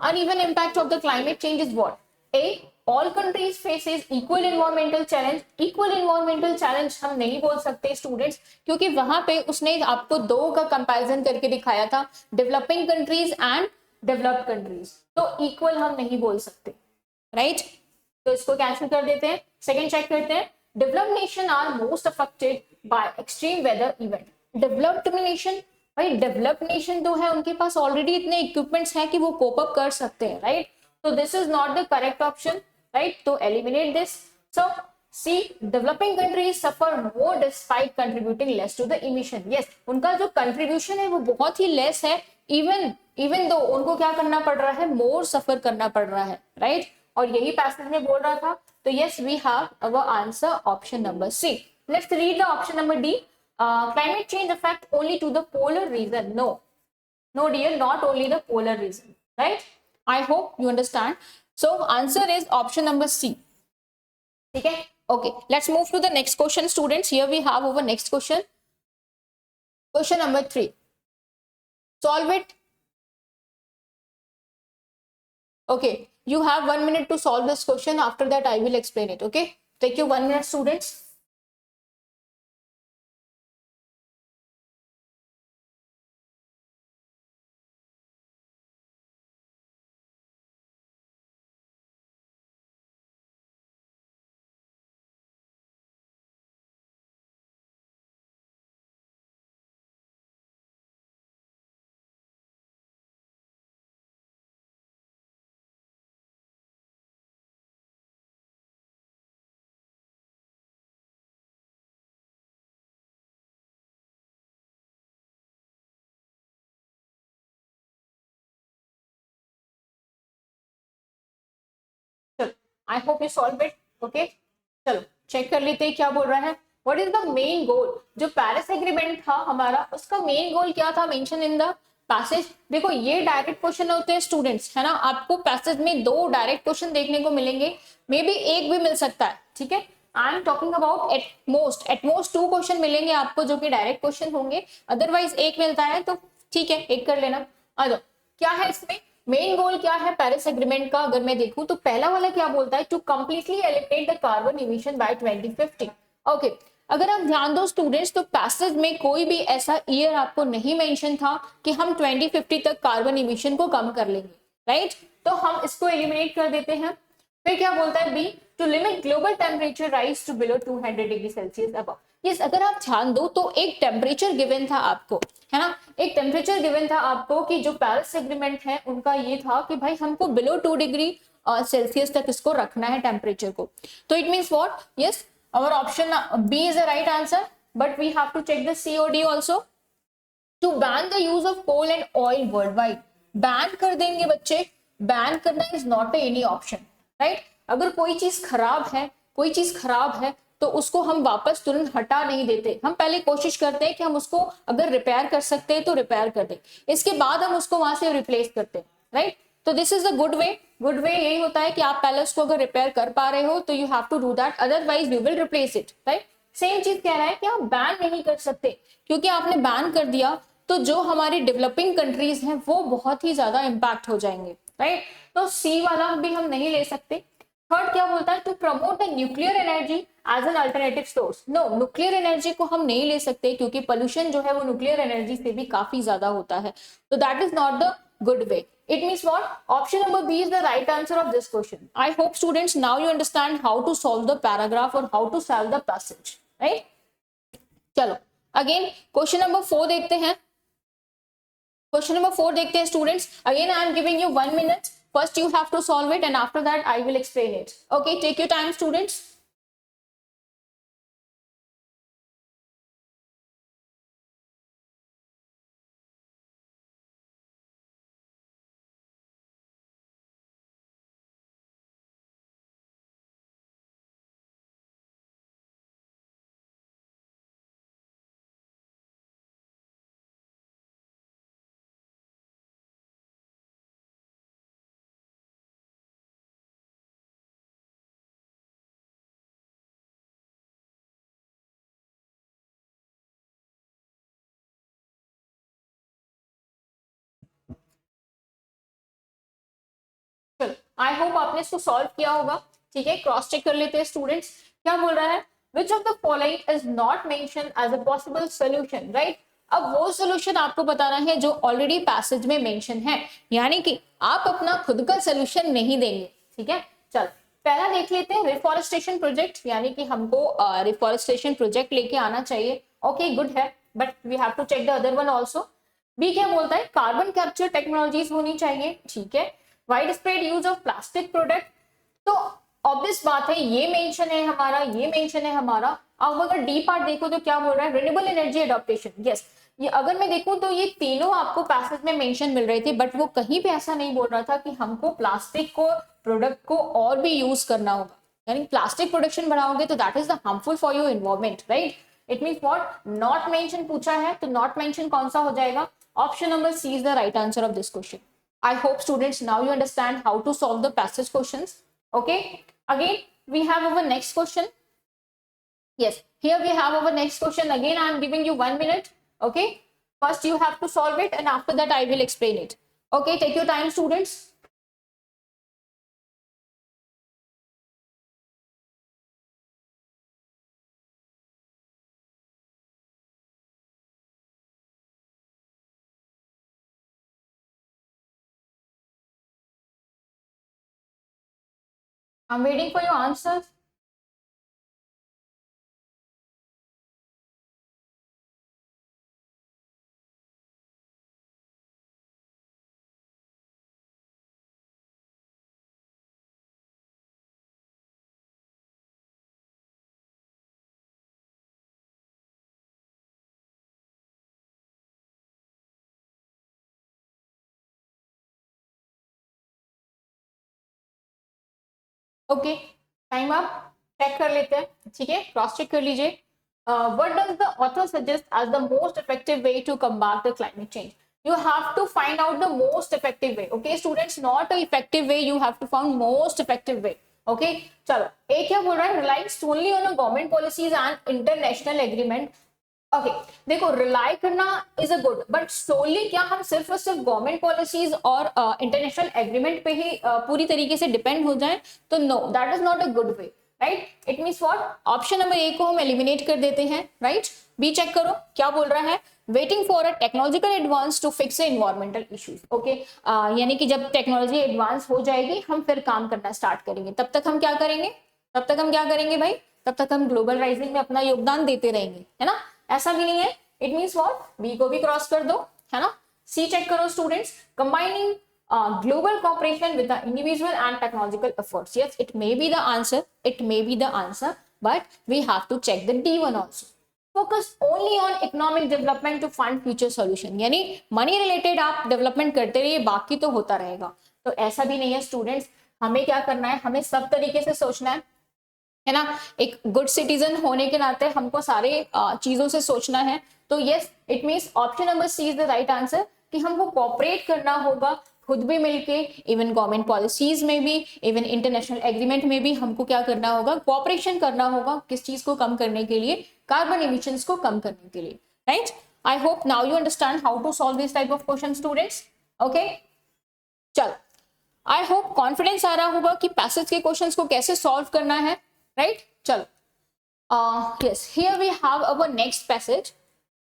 uneven impact of the climate change is what? A, all countries faces equal environmental challenge. Equal environmental challenge हम नहीं बोल सकते students, क्योंकि वहां पे उसने आपको दो का कंपैरिजन करके दिखाया था, developing countries and developed countries, तो इक्वल हम नहीं बोल सकते, राइट? तो इसको कैंसिल कर देते हैं। सेकंड चेक करते हैं, developed nation are most affected by extreme weather event. Developed nation, भाई डेवलप्ड नेशन तो है, उनके पास ऑलरेडी इतने इक्विपमेंट्स हैं कि वो कोप अप कर सकते हैं, राइट? तो this is not the correct option, right? तो eliminate this. So C, developing countries suffer more despite contributing less to the emission. Yes, उनका जो कंट्रीब्यूशन है वो बहुत ही लेस है, इवन दो उनको क्या करना पड़ रहा है, मोर सफर करना पड़ रहा है, राइट? और यही पैसेज में बोल रहा था। तो yes, we have our answer option number C. Let's read the option number D. Climate change affect only to the polar region. No dear, not only the polar region, right? I hope you understand. So answer is option number C. Okay, okay, let's move to the next question, students. Here we have our next question. Question number 3. Solve it. Okay, you have 1 minute to solve this question. After that I will explain it. Okay, take your 1 minute, students. I hope you solve it. Okay, चलो check कर लेते हैं क्या बोल रहा है। What is the main goal? जो Paris agreement था हमारा, उसका मेन गोल क्या था मेंशन इन द पैसेज? देखो ये डायरेक्ट क्वेश्चन होते हैं स्टूडेंट्स, है ना? आपको पैसेज में दो डायरेक्ट क्वेश्चन देखने को मिलेंगे, मे बी एक भी मिल सकता है, ठीक है? I am talking about at most 2 question मिलेंगे आपको जो कि डायरेक्ट क्वेश्चन होंगे, अदरवाइज एक मिलता है तो ठीक है, एक कर लेना। आ जाओ, क्या है इसमें मेन गोल, क्या है पेरिस एग्रीमेंट का? अगर मैं देखूं तो पहला वाला क्या बोलता है, to completely eliminate the carbon emission by 2050। Okay, अगर आप ध्यान दो स्टूडेंट्स, तो पैसेज में कोई भी ऐसा ईयर आपको नहीं मेंशन था कि हम 2050 तक कार्बन इमिशन को कम कर लेंगे, राइट? तो हम इसको एलिमिनेट कर देते हैं। फिर क्या बोलता है B, to limit global temperature rise to below 200 degree Celsius above. Yes, अगर आप ध्यान दो तो एक टेम्परेचर गिवन था आपको, है ना? एक टेम्परेचर गिवन था आपको कि जो पेरिस एग्रीमेंट है उनका ये था कि भाई हमको बिलो 2 डिग्री सेल्सियस तक इसको रखना है टेम्परेचर को। तो it means what? Yes, our option B is the right answer, but we have to check the C और D also. To ban the use of coal and oil worldwide. Ban कर देंगे बच्चे, ban करना is not any option, right? अगर कोई चीज खराब है तो उसको हम वापस तुरंत हटा नहीं देते, हम पहले कोशिश करते हैं कि हम उसको अगर रिपेयर कर सकते हैं तो रिपेयर कर दें, इसके बाद हम उसको वहां से रिप्लेस करते हैं, राइट? तो this is the good way. Good way यही होता है कि आप पहले उसको अगर रिपेयर कर पा रहे हो तो you have to do that, otherwise you will replace it, right? Same चीज कह रहा है कि आप बैन नहीं कर सकते, क्योंकि आपने बैन कर दिया तो जो हमारी डेवलपिंग कंट्रीज हैं वो बहुत ही ज्यादा इंपैक्ट हो जाएंगे, राइट? तो सी वाला भी हम नहीं ले सकते। थर्ड क्या बोलता है, to promote nuclear energy as an alternative source. No, nuclear energy को हम नहीं ले सकते क्योंकि पोल्यूशन जो है वो न्यूक्लियर एनर्जी से भी काफी ज्यादा होता है, तो that is not the good way. It means what? Option number B is the right answer of this question. I hope students now you understand how to solve the paragraph or how to solve the passage, right? चलो again question number 4 देखते हैं। Question number 4 देखते हैं students. Again I am giving you 1 minute. First you have to solve it and after that I will explain it. Okay, take your time students. I hope आपने इसको solve किया होगा। ठीक है, क्रॉस चेक कर लेते हैं स्टूडेंट्स। क्या बोल रहा है, which of the following is not mention as a possible solution, right. अब वो सोल्यूशन आपको बताना है जो ऑलरेडी पैसेज में मेंशन है, यानी कि आप अपना खुद का सोल्यूशन नहीं देंगे। ठीक है, चल पहला देख लेते हैं, रिफॉरेस्टेशन प्रोजेक्ट, यानी कि हमको रिफॉरेस्टेशन प्रोजेक्ट लेके आना चाहिए। ओके गुड है, but we have to check the other one also. B क्या बोलता है, कार्बन कैप्चर टेक्नोलॉजीज होनी चाहिए। ठीक है, wide spread use of plastic product, तो ऑब्वियस बात है ये मेंशन है हमारा, ये मेंशन है हमारा। अब अगर डी पार्ट देखो तो क्या बोल रहा है, रिन्यूएबल एनर्जी एडॉप्टेशन। यस, ये अगर मैं देखूं तो ये तीनों आपको पैसेज में मेंशन मिल रहे थे, बट वो कहीं पे ऐसा नहीं बोल रहा था कि हमको प्लास्टिक को प्रोडक्ट को और भी यूज करना होगा, यानी प्लास्टिक प्रोडक्शन बढ़ाओगे तो that is the harmful for your environment, right. It means what, not mention पूछा है, तो नॉट मेंशन कौन सा हो जाएगा, option number C is the right answer of this question. I hope students now you understand how to solve the passage questions. Okay, again we have our next question. Yes, here we have our next question. Again I am giving you 1 minute. Okay, first you have to solve it and after that I will explain it. Okay, take your time students. I'm waiting for your answers. Okay, time up, check कर लेते हैं। ठीक है, cross check कर लीजिए। What does the author suggest as the most effective way to combat the climate change. You have to find out the most effective way. Okay students, not a effective way, you have to find most effective way. Okay, चलो एक क्या बोल रहा है, relying solely on a government policies and international agreement. Okay देखो, rely करना is a good, but solely क्या हम सिर्फ और सिर्फ गवर्नमेंट पॉलिसीज और इंटरनेशनल एग्रीमेंट पे ही पूरी तरीके से डिपेंड हो जाए, तो no, that is not a good way, right. It means what, option number A को हम एलिमिनेट कर देते हैं, राइट। बी चेक करो क्या बोल रहा है, waiting for a technological advance to fix environmental issues. Okay, यानी कि जब टेक्नोलॉजी एडवांस हो जाएगी हम फिर काम करना स्टार्ट करेंगे, तब तक हम क्या करेंगे, तब तक हम क्या करेंगे भाई, तब तक हम ग्लोबल राइजिंग में अपना योगदान देते रहेंगे, है ना। ऐसा भी नहीं है। इट मीन्स व्हाट, बी को भी क्रॉस कर दो, है ना। सी चेक करो students, combining global cooperation with the individual and technological efforts. Yes, it may be the answer, it may be the answer, but we have to check the D1 also. Focus only on economic development to fund future solution. यानी money related आप development करते रहिए, बाकी तो होता रहेगा। तो ऐसा भी नहीं है स्टूडेंट्स, हमें क्या करना है, हमें सब तरीके से सोचना है ना। एक गुड सिटीजन होने के नाते हमको सारे चीजों से सोचना है। तो yes, it means option number C is the right answer, कि हमको कोऑपरेट करना होगा खुद भी मिलके, इवन गवर्नमेंट पॉलिसीज में भी, इवन इंटरनेशनल एग्रीमेंट में भी हमको क्या करना होगा, कोऑपरेशन करना होगा। किस चीज को कम करने के लिए, कार्बन इमिशंस को कम करने के लिए, right. I hope now you understand how to solve this type of question students. Okay, चल आई होप कॉन्फिडेंस आ रहा होगा कि पैसेज के क्वेश्चंस को कैसे सॉल्व करना है, राइट। चलो yes, here we have our next passage.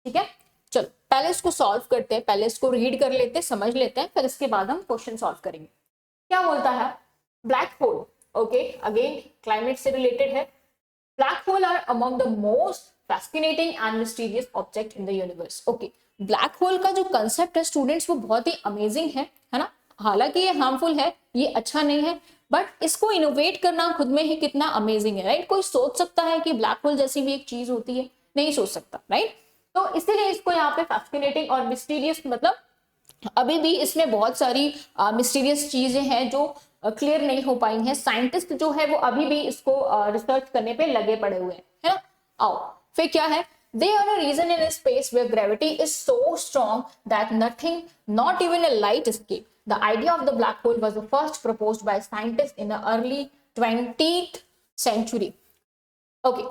ठीक है, चलो पहले इसको सॉल्व करते हैं, पहले इसको रीड कर लेते हैं, समझ लेते हैं, फिर इसके बाद हम क्वेश्चन सॉल्व करेंगे। क्या बोलता है, black hole. Okay, again climate से रिलेटेड है। Black hole are among the most fascinating and mysterious object in the universe. Okay, black hole का जो कंसेप्ट है स्टूडेंट्स वो बहुत ही अमेजिंग है ना। हालांकि ये हार्मफुल है, ये अच्छा नहीं है, बट इसको इनोवेट करना खुद में ही कितना अमेजिंग है, राइट। कोई सोच सकता है कि ब्लैक होल जैसी भी एक चीज होती है, नहीं सोच सकता, राइट। तो इसीलिए इसको यहाँ पे फैसिनेटिंग और मिस्टीरियस, मतलब अभी भी इसमें बहुत सारी मिस्टीरियस चीजें हैं जो क्लियर नहीं हो पाई हैं। साइंटिस्ट जो है वो अभी भी इसको रिसर्च करने पे लगे पड़े हुए हैं, है ना। आओ फिर क्या है, they are a region in space where gravity is so strong that nothing, not even a light escape. The idea of the black hole was the first proposed by scientists in the early 20th century. Okay,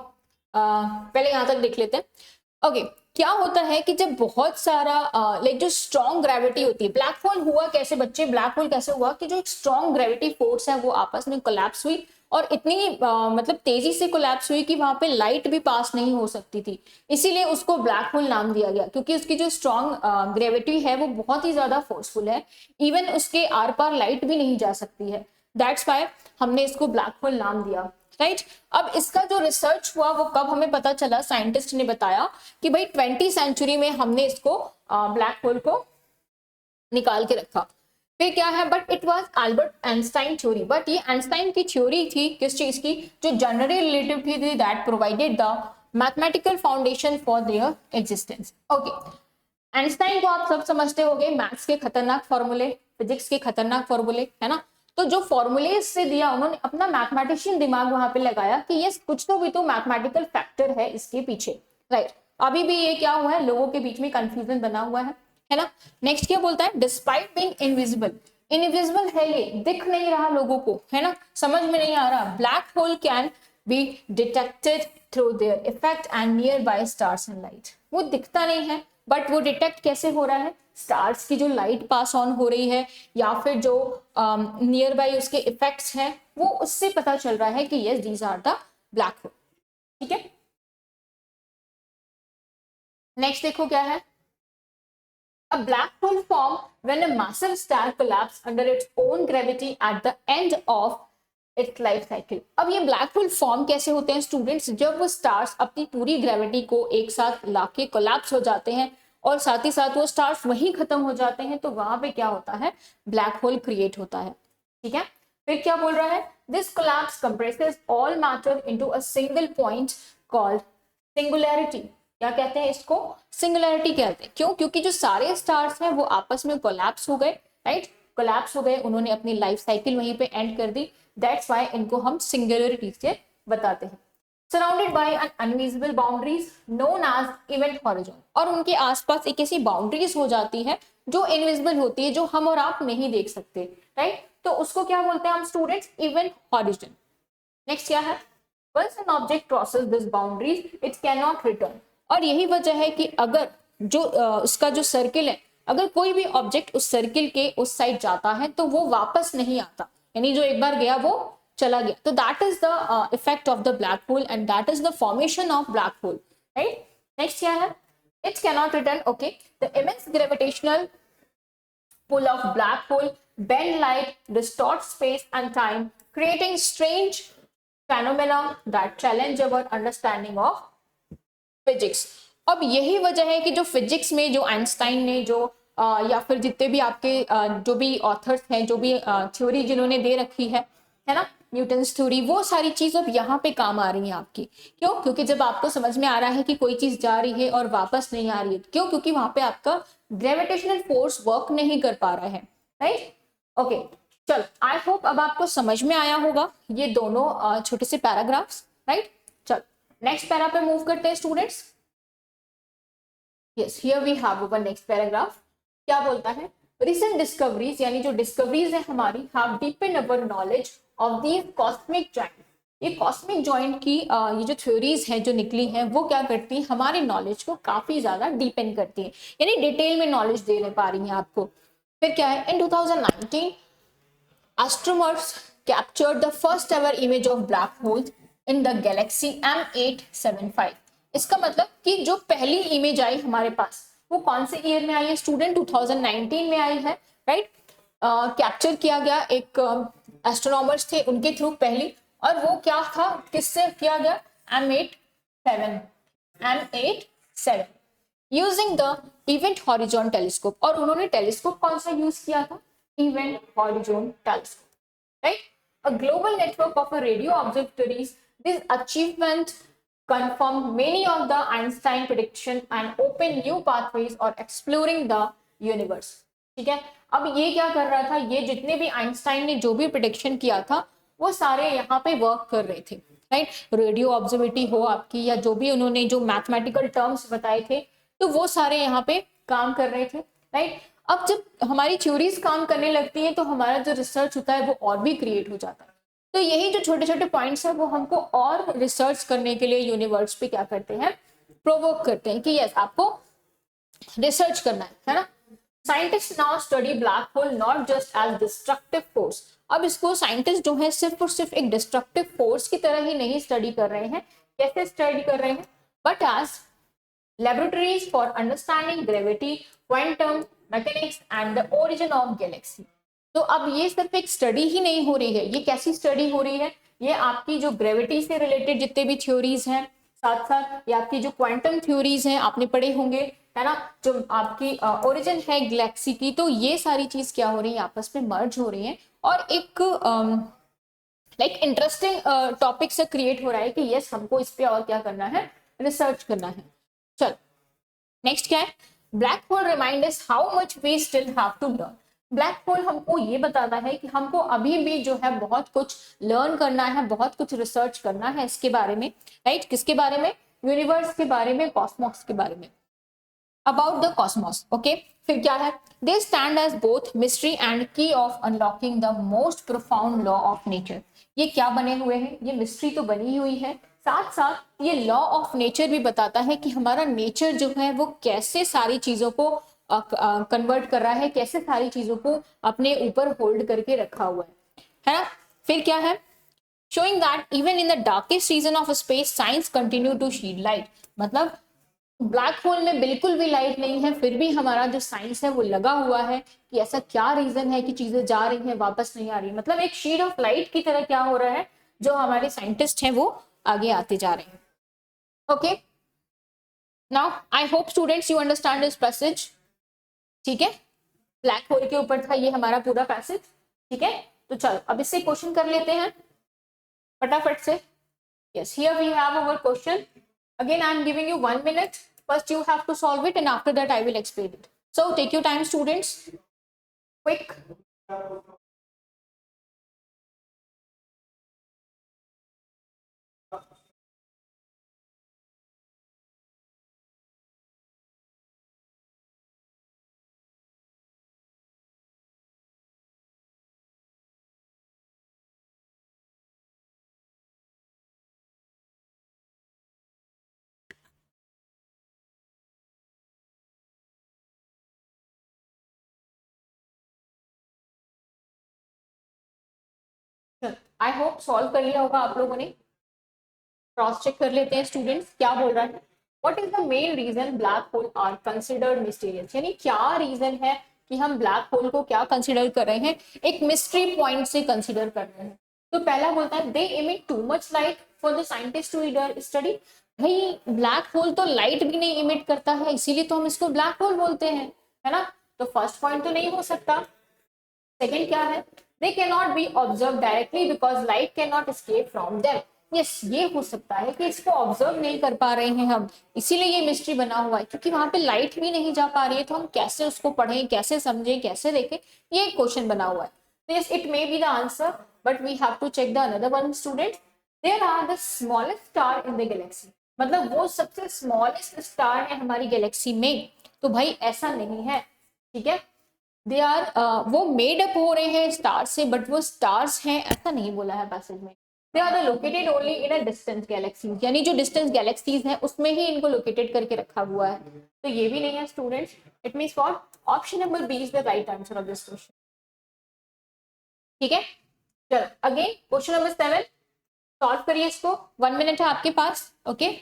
पहले यहां तक देख लेते हैं। Okay, क्या होता है कि जब बहुत सारा लाइक जो स्ट्रॉन्ग ग्रेविटी होती है, ब्लैक होल हुआ कैसे बच्चे, ब्लैक होल कैसे हुआ कि जो एक स्ट्रॉन्ग ग्रेविटी फोर्स है वो आपस में कोलैप्स हुई और इतनी मतलब तेजी से कोलैप्स हुई कि वहां पे लाइट भी पास नहीं हो सकती थी, इसीलिए उसको ब्लैक होल नाम दिया गया, क्योंकि उसकी जो स्ट्रॉन्ग ग्रेविटी है वो बहुत ही ज्यादा फोर्सफुल है, इवन उसके आर पार लाइट भी नहीं जा सकती है, दैट्स वाई हमने इसको ब्लैक होल नाम दिया, राइट। अब इसका जो रिसर्च हुआ वो कब हमें पता चला, साइंटिस्ट ने बताया कि भाई 20वीं सेंचुरी में हमने इसको ब्लैक होल को निकाल के रखा। फिर क्या है, but it was Albert Einstein theory, but ये आइंस्टाइन की थ्योरी थी किस चीज की, जो जनरली रिलेटिविटी थी, that provided the mathematical foundation for their existence. Okay, Einstein को आप सब समझते होंगे, मैथ्स के खतरनाक फॉर्मूले, फिजिक्स के खतरनाक फॉर्मूले, है ना। तो जो फॉर्मूले से दिया, उन्होंने अपना मैथमेटिशियन दिमाग वहां पे लगाया कि ये कुछ तो भी तो मैथमेटिकल फैक्टर है इसके पीछे, राइट। अभी भी ये क्या हुआ है, लोगों के बीच में कंफ्यूजन बना हुआ है ना। नेक्स्ट क्या बोलता है, डिस्पाइट बीइंग इनविजिबल, इनविजिबल है ये, दिख नहीं रहा लोगों को, है ना, समझ में नहीं आ रहा, black hole can be detected through their effect and near by stars and light, वो दिखता नहीं है बट वो डिटेक्ट कैसे हो रहा है, स्टार्स की जो लाइट पास ऑन हो रही है या फिर जो नियर बाय उसके इफेक्ट्स हैं, वो उससे पता चल रहा है कि yes these are the black hole, ठीक है। नेक्स्ट देखो क्या है, a black hole form when a massive star collapses under its own gravity at the end of its life cycle। अब ये ब्लैक होल फॉर्म कैसे होते हैं स्टूडेंट्स, जब वो स्टार्स अपनी पूरी ग्रेविटी को एक साथ लाके कोलैप्स हो जाते हैं और साथ ही साथ वो स्टार्स वहीं खत्म हो जाते हैं, तो वहां पे क्या होता है, ब्लैक होल क्रिएट होता है, ठीक है। फिर क्या बोल रहा है, this collapse compresses all matter into a single point called singularity. क्या कहते हैं इसको, सिंगुलैरिटी कहते हैं, क्यों, क्योंकि जो सारे स्टार्स हैं वो आपस में कोलैप्स हो गए, राइट, कोलैप्स हो गए, उन्होंने अपनी लाइफ साइकिल वहीं पे एंड कर दी, दैट्स व्हाई इनको हम सिंगुलैरिटी से बताते हैं। Surrounded by an invisible boundaries known as event horizon, और उनके आसपास एक ऐसी बाउंड्रीज हो जाती है जो इनविजिबल होती है, जो हम और आप नहीं देख सकते, राइट, तो उसको क्या बोलते हैं हम स्टूडेंट्स, इवेंट हॉरिजॉन। नेक्स्ट क्या है, once an object crosses this boundaries it cannot return, और यही वजह है कि अगर जो उसका जो सर्किल है, अगर कोई भी ऑब्जेक्ट उस सर्किल के उस साइड जाता है तो वो वापस नहीं आता, यानी जो एक बार गया वो चला गया, तो that is the effect of the black whole and that is the formation of black hole, right. Next क्या है, it cannot return, okay, the immense gravitational pull of black hole bend light, distort space and time, creating strange phenomena that challenge our understanding of physics। अब यही वजह है कि जो physics में जो आइंस्टाइन ने जो या फिर जितने भी आपके जो भी ऑथर्स हैं, जो भी थ्योरी जिन्होंने दे रखी है ना, न्यूटन्स थ्योरी, वो सारी चीज अब यहाँ पे काम आ रही है आपकी, क्यों, क्योंकि जब आपको समझ में आ रहा है कि कोई चीज जा रही है और वापस नहीं आ रही है, क्यों, क्योंकि वहां पे आपका ग्रेविटेशनल फोर्स वर्क नहीं कर पा रहा है, राइट। ओके, चल, आई होप अब आपको समझ में आया होगा ये दोनों छोटे से पैराग्राफ्स, राइट। चल नेक्स्ट पैरा पे मूव करते हैं students. Yes, here we have our next paragraph. क्या बोलता है, रिसेंट डिस्कवरीज, यानी जो डिस्कवरीज है हमारी, have depend our knowledge of these cosmic joint. ये कॉस्मिक जॉइंट की ये जो थ्योरीज हैं जो निकली हैं, वो क्या करती हैं, हमारी नॉलेज को काफी ज्यादा डीपेंड करती है, यानी डिटेल में नॉलेज दे पा रही हैं आपको। फिर क्या है, इन 2019 astronomers captured the first ever image of black holes in the galaxy M875। इसका मतलब कि जो पहली इमेज आई हमारे पास वो कौन से ईयर में आई है स्टूडेंट, 2019 में आई है, राइट। कैप्चर किया गया, एक एस्ट्रोनॉमर्स थे उनके थ्रू पहली, और वो क्या था, किससे किया गया, M87 using the event horizon telescope, और उन्होंने टेलीस्कोप कौन सा यूज किया था, Event Horizon Telescope, right? A global network of radio observatories. This achievement confirmed many of the Einstein prediction and opened new pathways or exploring the universe। ठीक है, अब ये क्या कर रहा था, ये जितने भी आइंस्टाइन ने जो भी प्रिडिक्शन किया था वो सारे यहाँ पे वर्क कर रहे थे, राइट। रेडियो ऑब्जर्वेटरी हो आपकी, या जो भी उन्होंने जो मैथमेटिकल टर्म्स बताए थे, तो वो सारे यहाँ पे काम कर रहे थे, राइट। अब जब हमारी थ्योरीज काम करने लगती हैं तो हमारा जो रिसर्च होता है वो और भी क्रिएट हो जाता है, तो यही जो छोटे छोटे पॉइंट्स हैं वो हमको और रिसर्च करने के लिए यूनिवर्स पे क्या करते हैं, प्रोवोक करते हैं कि यस आपको रिसर्च करना है ना। Scientist now study black hole not just as destructive force. अब इसको साइंटिस्ट जो है सिर्फ और सिर्फ एक डिस्ट्रक्टिव फोर्स की तरह ही नहीं स्टडी कर रहे हैं, कैसे स्टडी कर रहे हैं, but as laboratories for understanding gravity, quantum mechanics and the origin of galaxy। तो अब ये सिर्फ एक स्टडी ही नहीं हो रही है, ये कैसी स्टडी हो रही है, ये आपकी जो ग्रेविटी से रिलेटेड जितने भी थ्योरीज हैं, साथ साथ ये आपकी जो क्वांटम थ्योरीज हैं आपने पढ़े होंगे, है ना, जो आपकी ओरिजिन है गैलेक्सी की, तो ये सारी चीज क्या हो रही है, आपस में मर्ज हो रही है और एक लाइक इंटरेस्टिंग टॉपिक से क्रिएट हो रहा है कि यस हमको इस पे और क्या करना है, रिसर्च करना है। चल नेक्स्ट क्या है, black hole remind us how much we still have to learn. Black hole हमको ये बताता है कि हमको अभी भी जो है बहुत कुछ लर्न करना है, बहुत कुछ रिसर्च करना है इसके बारे में, राइट, किसके बारे में, यूनिवर्स के बारे में, कॉस्मोस के बारे में, अबाउट द कॉस्मोस। ओके, फिर क्या है, they stand as both mystery and key of unlocking the most profound law of nature. ये क्या बने हुए हैं, ये मिस्ट्री तो बनी हुई है, साथ साथ ये लॉ ऑफ नेचर भी बताता है कि हमारा नेचर जो है वो कैसे सारी चीजों को कन्वर्ट कर रहा है, कैसे सारी चीजों को अपने ऊपर होल्ड करके रखा हुआ है ना। फिर क्या है, showing that even in the darkest region of space science continue to shed light। मतलब ब्लैक होल में बिल्कुल भी लाइट नहीं है, फिर भी हमारा जो साइंस है वो लगा हुआ है कि ऐसा क्या रीजन है कि चीजें जा रही हैं वापस नहीं आ रही, मतलब एक शीड ऑफ लाइट की तरह क्या हो रहा है, जो हमारे साइंटिस्ट हैं वो आगे आते जा रहे हैं। Okay, now I hope students you understand this passage. ठीक है, ब्लैक होल के ऊपर था ये हमारा पूरा पैसेज। ठीक है, तो चलो अब इससे क्वेश्चन कर लेते हैं फटाफट से। Yes, here we have our question. Again, I am giving you 1 minute. First, you have to solve it, and after that, I will explain it. So, take your time, students. Quick. I hope solve कर लिया होगा आप लोगों ने। Cross check कर लेते हैं students, क्या बोल रहा है। What is the main reason black hole are considered mysterious, यानी क्या रीजन है कि हम ब्लैक होल को क्या कंसिडर कर रहे हैं, एक मिस्ट्री पॉइंट से कंसिडर कर रहे हैं। तो पहला बोलता है they emit too much light for the scientist to study. भाई ब्लैक होल तो लाइट भी नहीं इमिट करता है, इसीलिए तो हम इसको ब्लैक होल बोलते हैं, है ना। तो फर्स्ट पॉइंट तो नहीं हो सकता। सेकेंड क्या है, they can not be observe directly because light can not escape from them. Yes, ये हो सकता है कि इसको ऑब्जर्व नहीं कर पा रहे हैं हम, इसीलिए ये मिस्ट्री बना हुआ है, क्योंकि वहां पे लाइट भी नहीं जा पा रही है, तो हम कैसे उसको पढ़ें, कैसे समझें, कैसे देखें, ये क्वेश्चन बना हुआ है। तो yes, it may be the answer, but we have to check the another one student. There are the smallest star in the galaxy, मतलब वो सबसे स्मॉलेस्ट स्टार है हमारी गैलेक्सी में। तो भाई ऐसा नहीं है, ठीक है, दे आर वो मेड अप हो रहे हैं स्टार से, बट वो स्टार्स हैं ऐसा नहीं बोला है पैसेज में। They are located only in a distance galaxy, यानी जो डिस्टेंस गैलेक्सीज हैं उसमें ही इनको लोकेटेड करके रखा हुआ है, तो ये भी नहीं है students. It means what, option number B is the right answer of this question. ठीक है, चलो अगेन क्वेश्चन नंबर 7 सॉल्व करिए इसको, 1 मिनट है आपके पास। Okay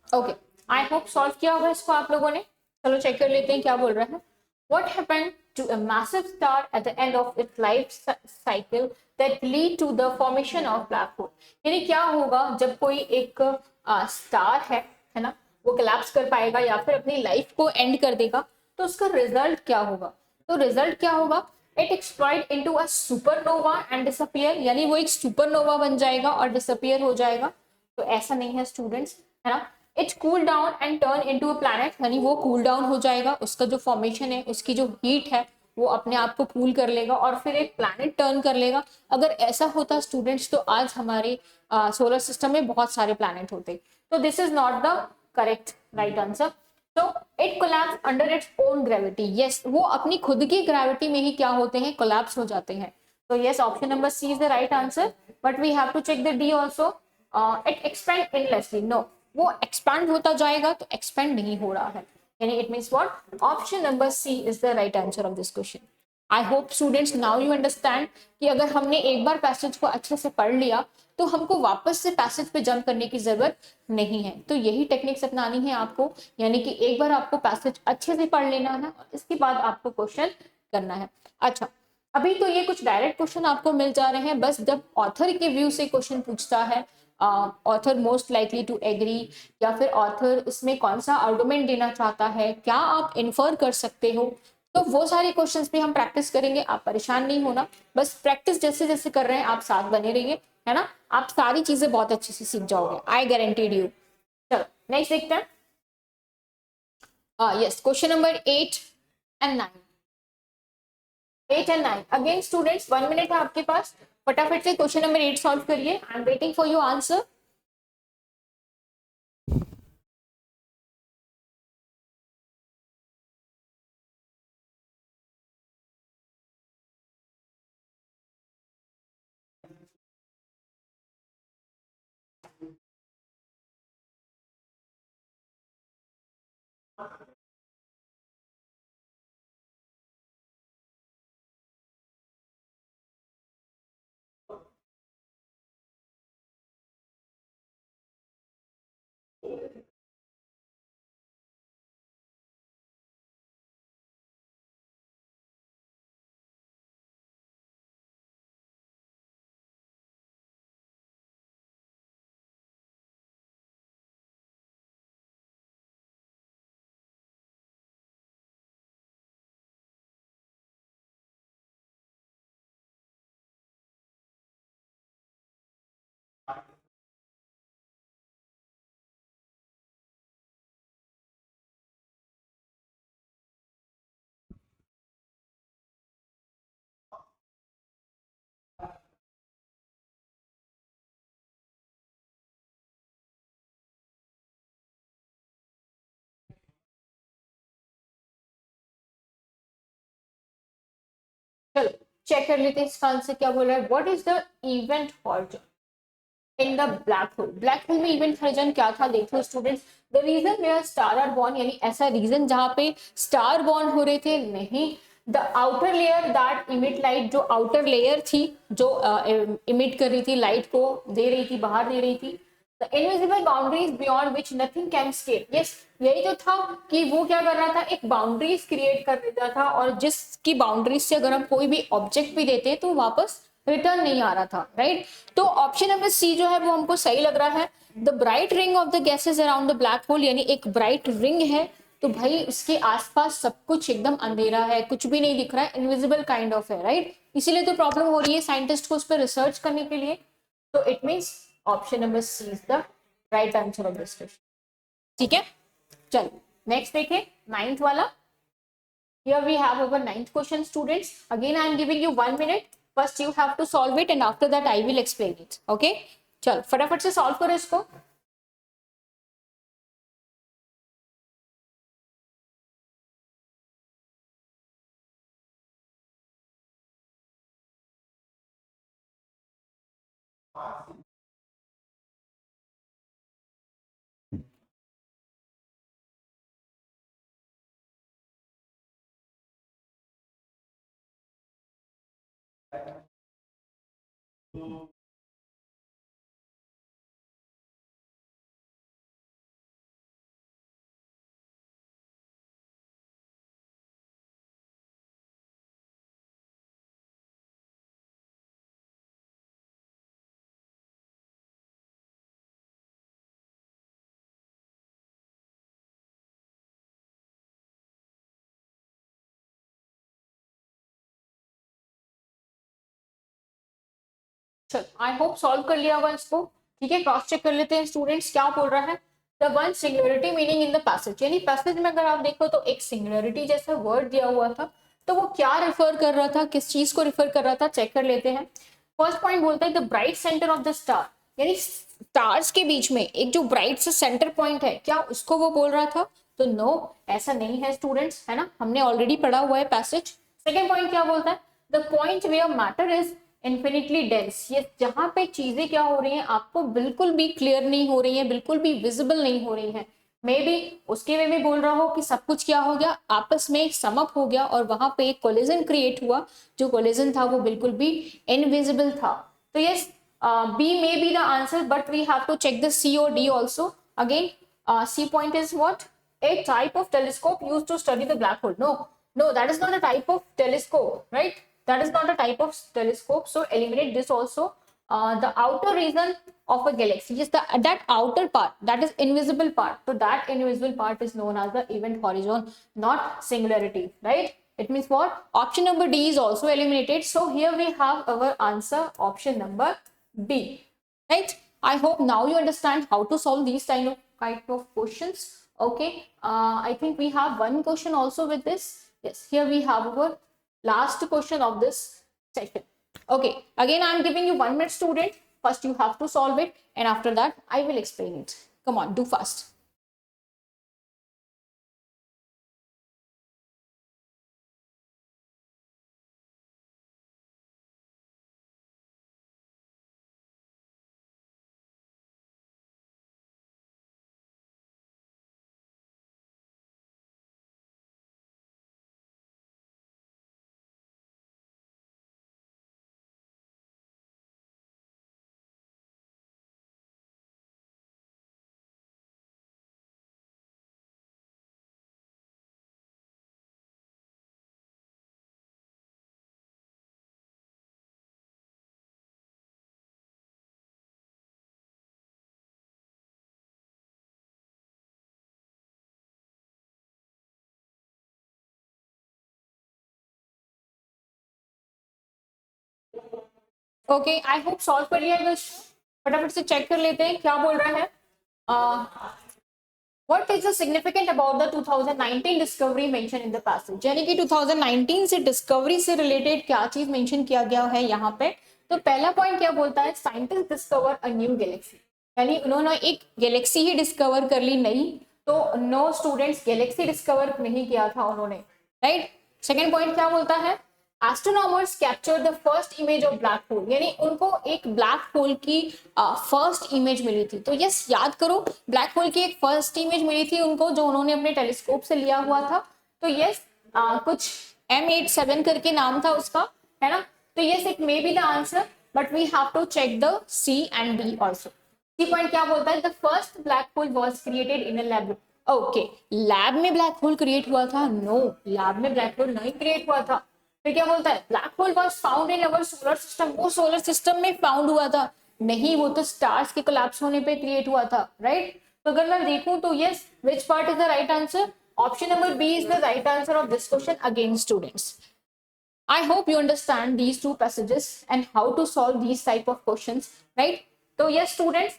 okay, I hope solve किया होगा इसको आप लोगों ने। चलो चेक कर लेते हैं क्या बोल रहा है। What happened to a massive star at the end of its life cycle that lead to the formation of black hole? यानी क्या होगा जब कोई एक स्टार है ना, वो कोलैप्स कर पाएगा या फिर अपनी लाइफ को एंड कर देगा, तो उसका रिजल्ट क्या होगा? तो रिजल्ट क्या होगा? It explode into a supernova and disappear, यानी वो एक सुपरनोवा बन जाएगा और डिसअपियर हो जाएगा। तो ऐसा नहीं है स्टूडेंट्स, है ना। It cool down and turn into a planet, यानी वो कूल डाउन हो जाएगा, उसका जो फॉर्मेशन है, उसकी जो हीट है वो अपने आप को कूल कर लेगा और फिर एक प्लैनेट टर्न कर लेगा। अगर ऐसा होता स्टूडेंट्स तो आज हमारे सोलर सिस्टम में बहुत सारे प्लैनेट होते। तो this is not the correct right answer. तो it collapse under its own gravity, yes, वो अपनी खुद की ग्रेविटी में ही क्या होते हैं, कोलैप्स हो जाते हैं। तो yes, option number C is the right answer, but we have to check the D also. It expand endlessly, no, वो एक्सपैंड होता जाएगा तो एक्सपेंड नहीं हो रहा है, यानी it means what, option number C is the right answer of this question. I hope students now you understand कि अगर हमने एक बार पैसेज को अच्छे से पढ़ लिया तो हमको वापस से पैसेज पे जंप करने की जरूरत नहीं है। तो यही टेक्निक्स अपनानी है आपको, यानी कि एक बार आपको पैसेज अच्छे से पढ़ लेना है और इसके बाद आपको क्वेश्चन करना है। अच्छा, अभी तो ये कुछ डायरेक्ट क्वेश्चन आपको मिल जा रहे हैं, बस जब ऑथर के व्यू से क्वेश्चन पूछता है, author most likely to agree, या फिर ऑथर इसमें कौन सा आर्गुमेंट देना चाहता है, क्या आप इन्फर कर सकते हो, तो वो सारे क्वेश्चंस भी हम प्रैक्टिस करेंगे। आप परेशान नहीं होना, बस प्रैक्टिस जैसे जैसे कर रहे हैं आप साथ बने रहिए, है ना। आप सारी चीजें बहुत अच्छे से सीख जाओगे, आई गारंटीड यू। चलो नेक्स्ट देखते हैं। Yes, question number 8 and 9। 8 and 9 again students 1 minute है आपके पास, फटाफट से क्वेश्चन नंबर 8 सॉल्व करिए। I am waiting for your answer. चलो चेक कर लेते हैं इसका आंसर क्या बोल रहा है। What is the event horizon in the black hole? Black hole में इवेंट हॉरिजॉन क्या था, देखो students, the region where star are born, यानी ऐसा रीजन जहां पे स्टार बॉर्न हो रहे थे, नहीं, the outer layer that emit light, जो आउटर लेयर थी जो इमिट कर रही थी, लाइट को दे रही थी, बाहर दे रही थी, the invisible boundaries beyond which nothing can escape, yes, यही तो था कि वो क्या कर रहा था, एक बाउंड्रीज क्रिएट कर देता था और जिसकी बाउंड्रीज से अगर हम कोई भी ऑब्जेक्ट भी देते तो वापस रिटर्न नहीं आ रहा था, राइट। तो ऑप्शन नंबर सी जो है वो हमको सही लग रहा है। The bright ring of the gases around the black whole, यानी एक ब्राइट रिंग है तो भाई उसके आसपास सब कुछ एकदम अंधेरा है, कुछ भी नहीं दिख रहा है, इनविजिबल काइंड ऑफ है, राइट। इसीलिए तो प्रॉब्लम हो रही है साइंटिस्ट को उस पर रिसर्च करने के लिए। तो it means option number C is the right answer of this question. ठीक है, चलो नेक्स्ट देखें, नाइन्थ वाला। Here we have our ninth question, students. Again, I am giving you 1 minute. First, you have to solve it, and after that, I will explain it. Okay? चल फटाफट से solve करो इसको। चल आई होप सॉल्व कर लिया होगा इसको। ठीक है, क्रॉस चेक कर लेते हैं स्टूडेंट्स क्या बोल रहा है। The one singularity meaning in the passage, यानी पैसेज में अगर आप देखो तो एक सिंगुलरिटी जैसा वर्ड दिया हुआ था, तो वो क्या रिफर कर रहा था, किस चीज को रिफर कर रहा था, चेक कर लेते हैं। फर्स्ट पॉइंट बोलता है the bright centre of the star, यानी स्टार्स के बीच में एक जो ब्राइट सा सेंटर पॉइंट है, क्या उसको वो बोल रहा था? तो नो, ऐसा नहीं है स्टूडेंट्स, है ना, हमने ऑलरेडी पढ़ा हुआ है पैसेज। सेकेंड पॉइंट क्या बोलता है? The point where matter is infinitely dense, ये जहां पे चीजें क्या हो रही हैं, आपको बिल्कुल भी क्लियर नहीं हो रही हैं, बिल्कुल भी विजिबल नहीं हो रही हैं। मे बी उसके वे में बोल रहा हो कि सब कुछ क्या हो गया, आपस में समअप हो गया और वहां पे एक कोलिजन क्रिएट हुआ, जो कोलिजन था वो बिल्कुल भी इनविजिबल था। तो yes, B may be the answer, but we have to check the C और D also. Again C point is what? A type of telescope used to study the black hole. No, no, that is not a type of telescope, right? That is not a type of telescope. So eliminate this also. The outer region of a galaxy is that outer part, that is invisible part. So that invisible part is known as the event horizon, not singularity, right? It means what? Option number D is also eliminated. So here we have our answer, option number B, right? I hope now you understand how to solve these kind of questions. Okay, I think we have one question also with this. Yes, here we have our last question of this session. Okay, again I am giving you 1 minute, student. First you have to solve it, and after that I will explain it. Come on, do fast. Okay, I hope solve कर लिया है। बस फटाफट से check कर लेते हैं क्या बोल रहा है। What is the significant about the 2019 discovery mentioned in the passage? यानी कि 2019 से डिस्कवरी से रिलेटेड क्या चीज मेंशन किया गया है यहाँ पे। तो पहला पॉइंट क्या बोलता है? Scientist discover a new Galaxy, यानी उन्होंने एक गैलेक्सी ही डिस्कवर कर ली। नहीं, तो नो स्टूडेंट्स, गैलेक्सी डिस्कवर नहीं किया था उन्होंने, राइट। सेकेंड पॉइंट क्या बोलता है? Astronomers capture the first image of black hole, यानी उनको एक ब्लैक होल की फर्स्ट इमेज मिली थी। तो यस, याद करो, ब्लैक होल की एक फर्स्ट इमेज मिली थी उनको, जो उन्होंने अपने टेलीस्कोप से लिया हुआ था। तो यस, कुछ M87 करके नाम था उसका, है ना। तो yes, it may be the answer, but we have to check the C and D also. C point क्या बोलता है? The first black hole was created in a lab. Okay, lab में ब्लैक होल क्रिएट हुआ था? No, lab में black hole नहीं create हुआ था। फिर क्या बोलता है? Black hole was found in our solar system, वो सोलर सिस्टम में फाउंड हुआ था। नहीं, वो तो स्टार्स के कोलैप्स होने पे क्रिएट हुआ था, राइट। तो अगर मैं देखूं तो yes, which part is the right answer? Option number B is the right answer of this question. Again students, I hope you understand these two passages and how to solve these type of questions, right? तो yes students,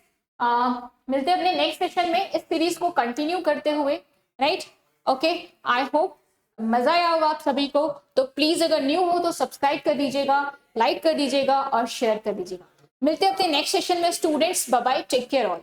मिलते हैं अपने next session में इस series को continue करते हुए, right. Okay, I hope मजा आया होगा आप सभी को। तो प्लीज अगर न्यू हो तो सब्सक्राइब कर दीजिएगा, लाइक कर दीजिएगा और शेयर कर दीजिएगा। मिलते हैं अपने नेक्स्ट सेशन में students. Bye bye, take care all.